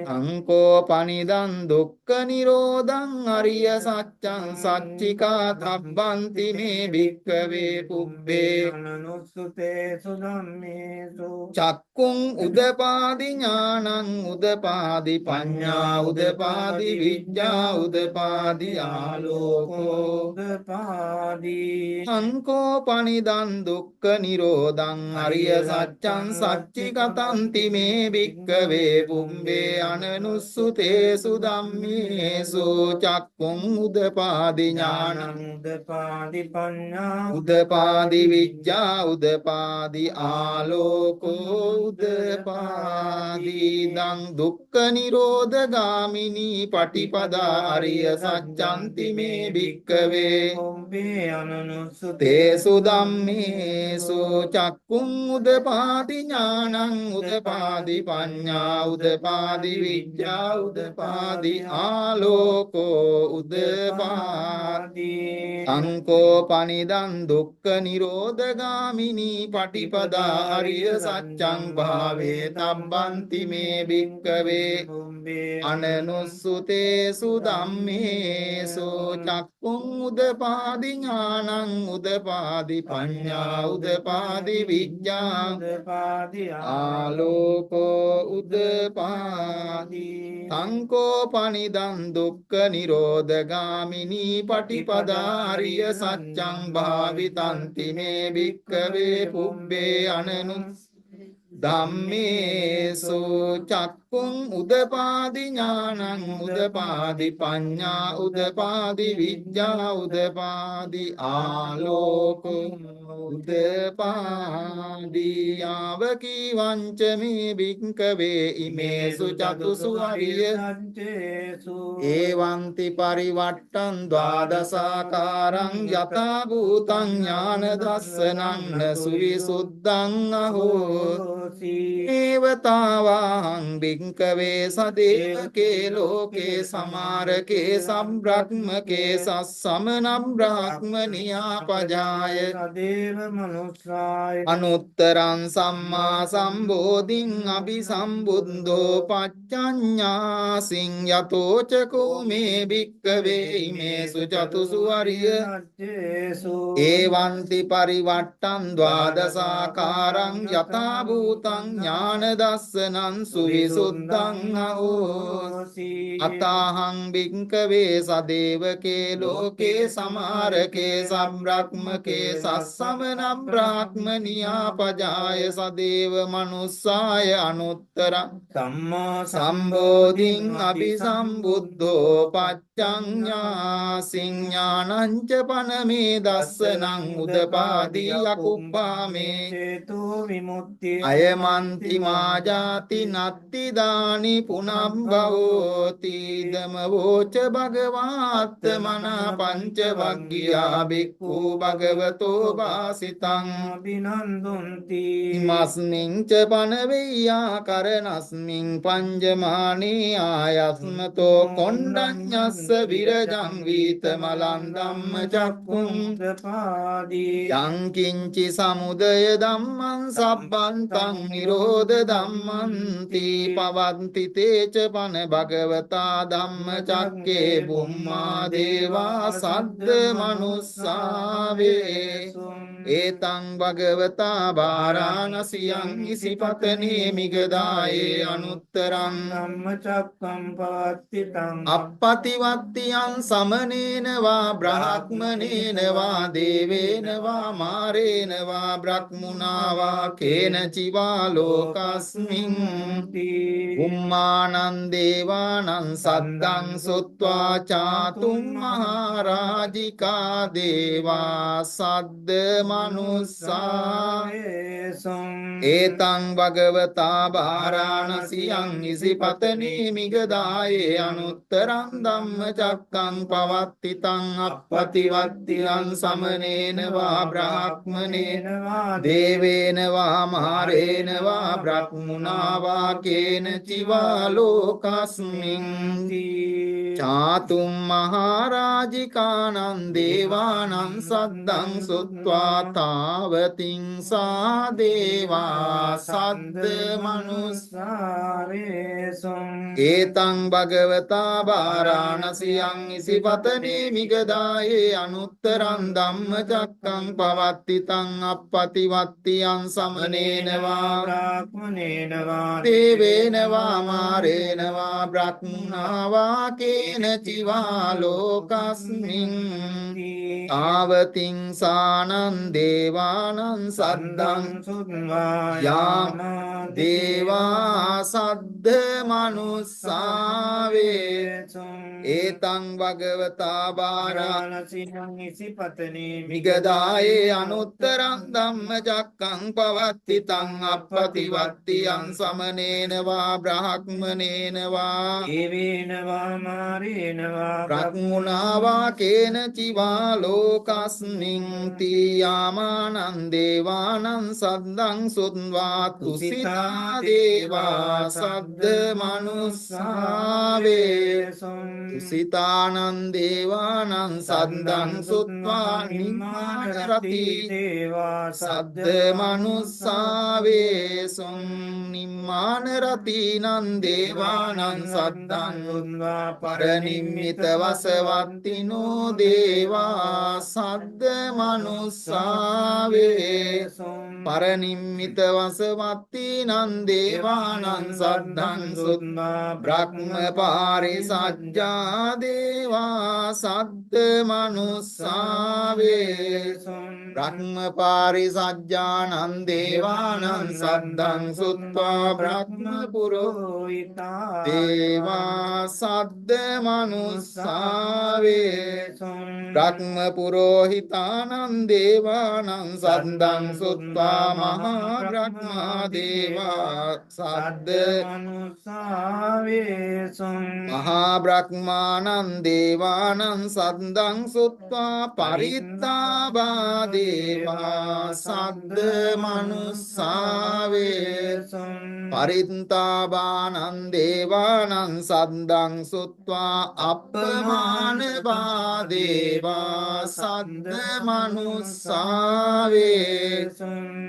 අංකෝ පනිදං දුක්ඛ නිරෝධං අරිය සත්‍යං සච්චිකා තබ්බන්ති මේ භික්ඛවේ පුබ්බේ අනනුසුතේසු ධම්මේසු චක්ඛුං උදපාදි ඥානං උදපාදි පඤ්ඤා උදපාදි විඤ්ඤා උදපාදි ආලෝකෝ උදපාදි අංකෝ පනිදං දුක්ඛ නිරෝධං අරිය සත්‍යං සච්චිකතන්ති මේ භික්ඛවේ පුම්බේ අනනුසුතේසු ධම්මේසු චක්ඛුං උදපාදි ඥානං උදපාදි පඤ්ඤා උදපාදි විඤ්ඤා උදපාදි ආලෝකෝ උදපාදි දං දුක්ඛ නිරෝධ ගාමිනී පටිපදා අරිය සත්‍යන්ති මේ භික්ඛවේ පුම්බේ අනනුසුතේ තේසු ධම්මේසු චක්කුං උදපාදි ඥානං උදපාදි පඤ්ඤා උදපාදි විඤ්ඤා උදපාදි ආලෝකෝ උදපාදි අංකෝ පනිදං දුක්ඛ නිරෝධ ගාමිනී පටිපදා අරිය සත්‍යං භාවේ තබ්බන්ති මේ භික්ඛවේ අනනුස්සුතේසු ධම්මේසු චක්කුං උදපාදි ඥානං උදපාදි පඤ්ඤා උදපාදි විඤ්ඤා උදපාදි ආලෝකෝ උදපාදි සංකෝ පනිදං දුක්ඛ නිරෝධ ගාමිනී පටිපදා අරිය සත්‍යං භාවිතන්ති මේ භික්ඛවේ පුබ්බේ අනනුස් ධම්මේසු චක්කුං උදපාදි ඥානං උදපාදි පඤ්ඤා උදපාදි විඤ්ඤා උදපාදි ආලෝකෝ උදපාදි යාවකී වංච මේ භික්ඛවේ ඉමේසු චතුසු අරිය සත්‍යේසු ඒවන්ති පරිවට්ටං ද්වාදසාකාරං යථා භූතං ඥාන දස්සනං සුවිසුද්ධං අහෝ ඒවතාවාහං භික්ඛවේ සදේවකේ ලෝකේ සමාරකේ සම්බ්‍රහ්මකේ සස්සමනම් බ්‍රාහ්මනියා පජාය සදේව මනුස්සාය අනුත්තරං සම්මා සම්බෝධින් අபிසම්බුද්ධෝ පච්චඤ්ඤාසින් යතෝචකෝ මේ භික්ඛවේ ඉමේසු චතුසු අරිය සත්‍යේසු ඒවන්ති පරිවට්ටං ද්වාදසාකාරං යථා භූතං ඥාන දස්සනං සුවිසුද්ධං අහෝසි අතාහං භික්ඛවේ සදේවකේ ලෝකේ සමාරකේ සම්බ්‍රහ්මකේ සස්සමනම් බ්‍රාහ්මනියා පජාය සදේව මනුස්සාය අනුත්තරං සම්මා සම්බෝධින් අபிසම්බුද්ධෝ පච්චඤ්ඤාසින් ඥානංච පනමේ දස්සනං උදපාදි අකුප්පාමේ චේතෝ විමුක්තිය අයමන්ති මාජාති නත්ති දානි පුනබ්බවෝති ධමවෝච භගවාත් මනා පංච වග්ගියා බික්ඛු භගවතෝ වාසිතං අභිනන්දුන්ති ඉමස්මින් ච පනවෙය්‍යා කරනස්මින් පංජමානේ ආයස්මතෝ කොණ්ඩඤ්ඤස්ස විරජං වීතමලං ධම්මචක්ඛුං උදපාදී යං කිංචි සමුදය ධම්මං සබ්බන්තං නිරෝධ ධම්මන්ති පවන්ති තේච පන භගවතා ධම්මචක්කේ බුම්මා දේවා සද්ද මනුස්සාවේ ඒතං භගවතා වාරාණසියං ඉසිපතනේ මිගදායේ අනුත්තරං ධම්මචක්කම් පවත්තිතං අප්පතිවත්තියං සමනේන වා බ්‍රහ්මනේන වා දේවේන වා මාරේන වා බ්‍රහ්මුණා වා කේන චිවා ලෝකස්මින් උම්මානං දේවානං සද්දං සොත්වා චාතුම් මහරජිකා දේවා සද්ද මනුස්සා ඒතං භගවතා වාරාණසියං ඉසිපතනේ මිගදායේ අනුත්තරං ධම්මචක්කං පවත්තිතං අප්පතිවත්තියං සමනේන වා බ්‍රාහ්මනේන වා දේවේන වා මාරේන වා බ්‍රහ්මුණා වා කේන චිවා ලෝකස්මින් චාතුම් මහරජිකානං දේවානං සද්දං සුත්වා තාවතින් සා දේවා සද්ද මනුස්සාවේසුං ඒතං භගවතා වාරාණසියං ඉසිපතනේ මිගදායේ අනුත්තරං ධම්මචක්කං පවත්තිතං අප්පතිවත්තියං සමනේන වා බ්‍රාහ්මනේන වා දේවේන වා මාරේන වා බ්‍රහ්මනා වා කේන චිවා ලෝකස්මින් ආවතින් සානං දේවානං සද්දං සුත්වා යාම දේවා සද්ද මනුස්සාවේ ඒතං භගවතා වාරාණසියං ඉසිපතනේ මිගදායේ අනුත්තරං ධම්මචක්කං පවත්තිතං අප්පතිවත්තියං සමනේන වා බ්‍රහ්මනේන වා ඒවේන වා මාරේන වා බ්‍රහ්මුණා වා කේන චිවා ලෝකස්මින් තියාමානං දේවානං සද්දං සුත්වා තුසිතා දේවා සද්ද මනුස්සාවේ තුසිතානං දේවානං සද්දං සුත්වා නිම්මාන රති දේවා සද්ද මනුස්සාවේසුන් නිම්මාන රතිනං දේවානං සද්දං උන්වා පරනිම්මිත වසවත්තිනෝ දේවා සද්ද මනුස්සාවේ පරනිම්මිත වසවත්තිනං දේවානං සද්දං සුත්වා බ්‍රහ්ම පාරිසජ්ජා දේවා සද්ද මනුස්සාවේ බ්‍රහ්ම පාරිසජ්ජානං දේවානං සද්දං සුත්වා බ්‍රහ්ම පුරෝහිතා දේවා සද්ද මනුස්සාවේ බ්‍රහ්ම පුරෝහිතානං දේවානං සද්දං සුත්වා මහා බ්‍රහ්මා දේවා සද්ද මනුස්සාවේ මහා බ්‍රහ්මානං දේවානං සද්දං සුත්වා පරිත්තාබා දේවා සද්ද මනුස්සාවේ පරිත්තාබානං දේවානං සද්දං සුත්වා අප්පමානබා දේවා සද්ද මනුස්සාවේ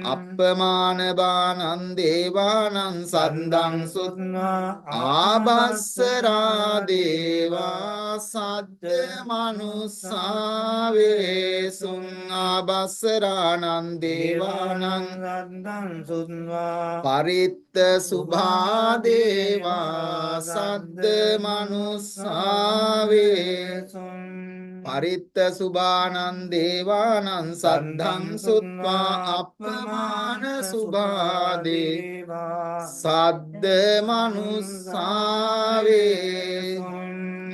අප්පමානබානං දේවානං සද්දං සුත්වා ආබස්සරා දේවා සද්ද මනුස්සාවේ සුං ආබස්සරානං දේවානං සද්දං සුත්වා පරිත්ත සුභා දේවා සද්ද මනුස්සාවේ පරිත්ත සුභානං දේවානං සද්දං සුත්වා අප්පමාන සුභා දේවා සද්ද මනුස්සාවේ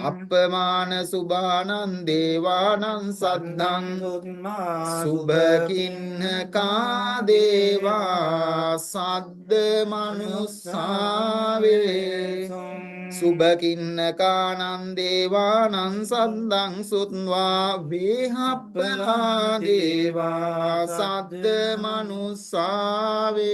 අප්පමාන සුභානං දේවානං සද්දං සුභකින්නකා දේවා සද්ද මනුස්සාවේ සුභකින්නකානං දේවානං සද්දං සුත්වා වේහප්පලා දේවා සද්ද මනුස්සාවේ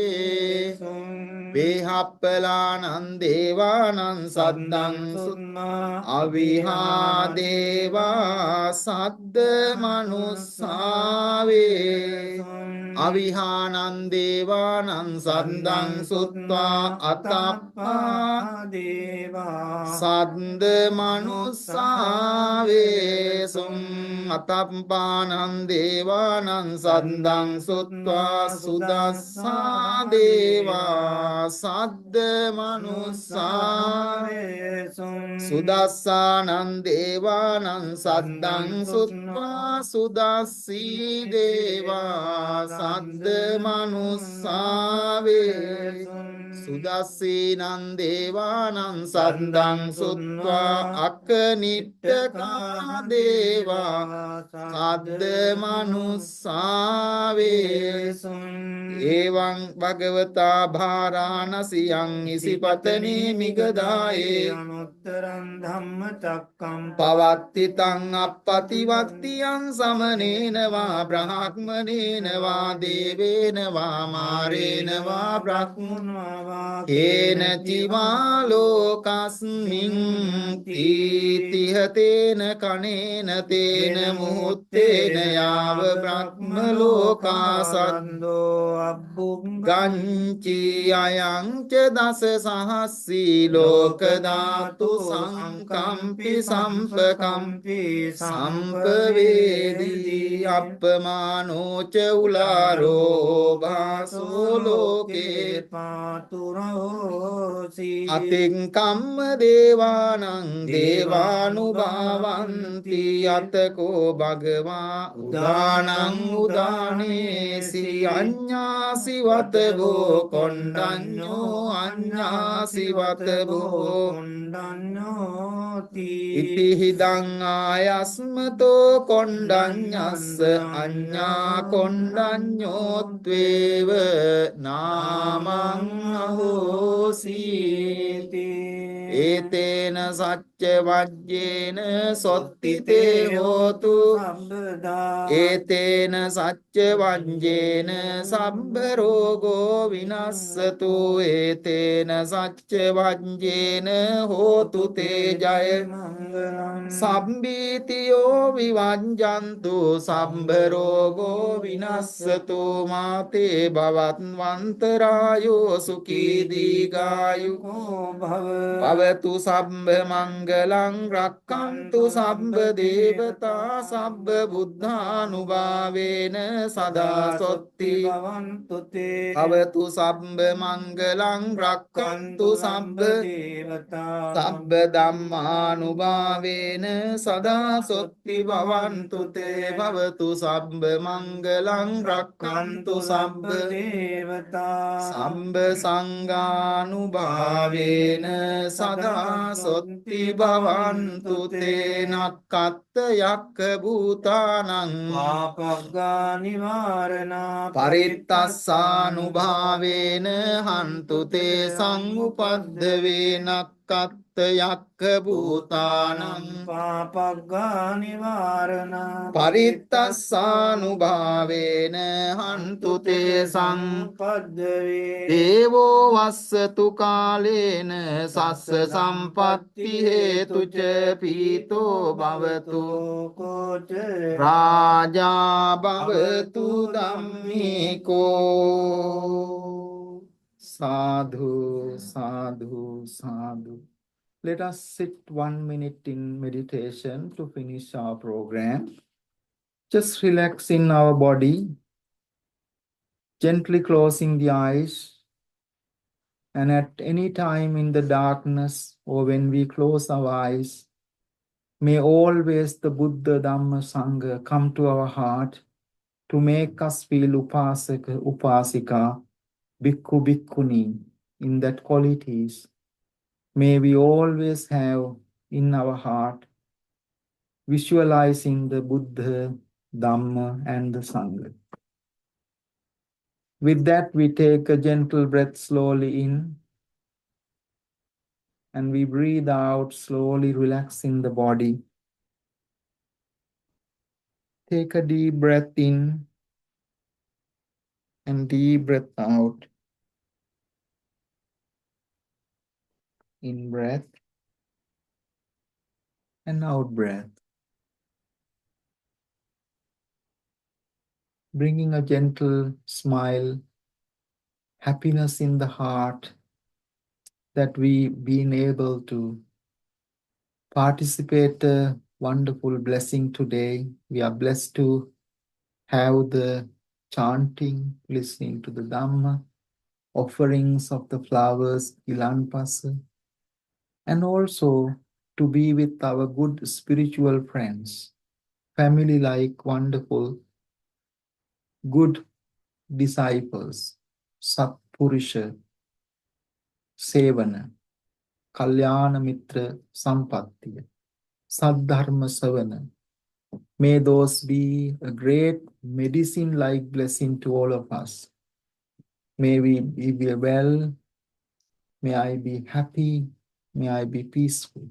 වේහප්පලානං දේවානං සද්දං සුත්වා අවිහා දේවා සද්ද මනුස්සාවේ අවිහානං දේවානං සද්දං සුත්වා අතප්පා දේවා සද්ද මනුස්සාවේ සුම් අතප්පානං දේවානං සද්දං සුත්වා සුදස්සා දේවා සද්ද මනුස්සාවේ සුදස්සානං දේවානං සද්දං සුත්වා සුදස්සී දේවා සද්ද මනුස්සාවේ සුදස්සීනං දේවානං සද්දං සුත්වා අකනිට්ඨකා දේවා සද්ද මනුස්සාවේ එවං භගවතා භාරාණසියං ඉසිපතනේ මිගදායේ අනුත්තරං ධම්මචක්කං පවත්තිතං අප්පතිවත්තියං සමනේන වා බ්‍රහ්මනේන වා දේවේන වා මාරේන වා බ්‍රහ්මනා වා කේන චිවා ලෝකස්මින් තීතිහතේන කනේන තේන මුහුත්තේන යාව බ්‍රහ්ම ලෝකා සද්දෝ අබ්බුග්ගංචි අයං ච දස සහස්සී ලෝක ධාතු සංකම්පි සම්පකම්පි සම්පවේදී අප්පමානෝ ච උලාරෝ භාසෝ loke පාතුරෝසි අතින් කම්ම දේවානං දේවානුභාවන්ති අතකෝ භගවා උදානං උදානේසි අඤ්ඤාසි වතබෝ කොණ්ඩඤ්ඤෝ අඤ්ඤාසි වතබෝ කොණ්ඩඤ්ඤෝති ඉති හිදං ආයස්මතෝ කොණ්ඩඤ්ඤස්ස අඤ්ඤා කොණ්ඩඤ්ඤෝත්වේව නාමං අහෝසීති ඒතේන සච්ච වජ්ජේන සොත්තිතේ හෝතු ඒතේන සච්ච වංජේන සම්බ රෝගෝ විනස්සතු ඒතේන සච්ච වංජේන හෝතු තේ ජය සම්බීතියෝ විවංජන්තු සම්බ රෝගෝ විනස්සතු මාතේ භවත් වන්තරායෝ සුඛී දීඝායුකෝ භවතු සම්බ මංගලං රක්ඛන්තු සම්බ දේවතා සම්බ බුද්ධානුභාවේන සදා සොත්ති භවන්තු තේ භවතු සම්බ මංගලං රක්ඛන්තු සම්බ දේවතා සම්බ ධම්මානුභාවේන සදා සොත්ති භවන්තු තේ භවතු සම්බ මංගලං රක්ඛන්තු සම්බ දේවතා සම්බ සංඝානුභාවේන සදා සොත්ති භවන්තු තේ නක්ඛත් යක්ඛ භූතානං පාපග්ගා නිවාරණා පරිත්තස්සානුභාවේන හන්තු තේ සංඋපද්දවේ නක්ඛත් යක්ඛ භූතානං පාපග්ගා නිවාරණා පරිත්තස්සානුභාවේන හන්තු තේ පද්දවේ දේවෝ වස්සතු කාලේන සස්ස සම්පත්ති හේතුච පීතෝ භවතු කෝච රාජා භවතු ධම්මිකෝ සාධු සාධු සාධු. Let us sit 1 minute in meditation to finish our program. Just relax in our body, gently closing the eyes, and at any time in the darkness or when we close our eyes, may always the Buddha, Dhamma, Sangha come to our heart to make us feel Upasaka, Upasika, Bhikkhu, Bhikkhuni in that qualities. May we always have in our heart visualizing the Buddha, Dhamma and the Sangha. With that, we take a gentle breath slowly in and we breathe out, slowly relaxing the body. Take a deep breath in and deep breath out. In breath and out breath. Bringing a gentle smile, happiness in the heart that we been able to participate a wonderful blessing today. We are blessed to have the chanting, listening to the Dhamma, offerings of the flowers, Ilanpasa, and also to be with our good spiritual friends, family like wonderful, good disciples, Satpurusha, Sevana, Kalyana Mitra Sampattiya, Saddharma Savana. May those be a great medicine-like blessing to all of us. May we be well, may I be happy, may I be peaceful.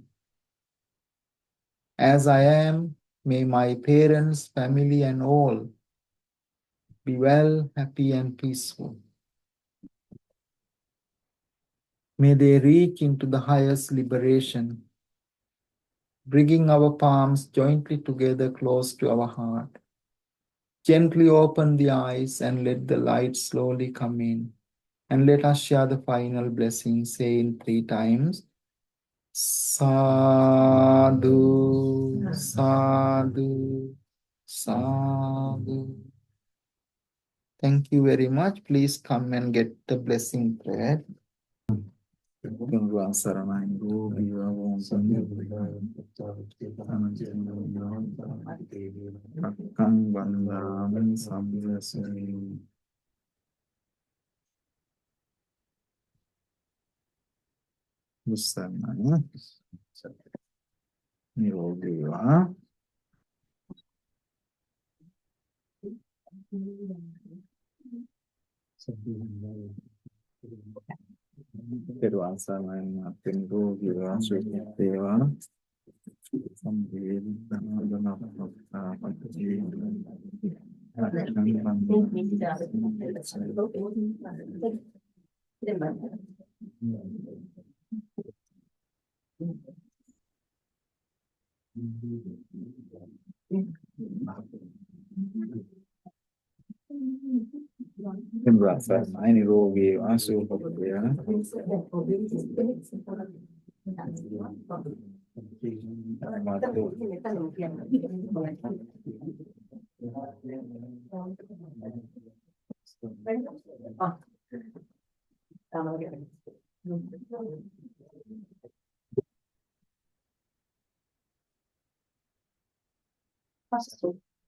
As I am, may my parents, family and all be well, happy and peaceful. May they reach into the highest liberation, bringing our palms jointly together close to our heart. Gently open the eyes and let the light slowly come in. And let us share the final blessing, saying 3 times. Sadhu, sadhu, sadhu. Thank you very much. Please come and get the blessing prayer. Vassana. Nirodha. Tēruවන් sārnayi atten rōgīvā sūtēvā samvīdana Tēruවන් sārnayi nirōgīvā sūtēvā Passo.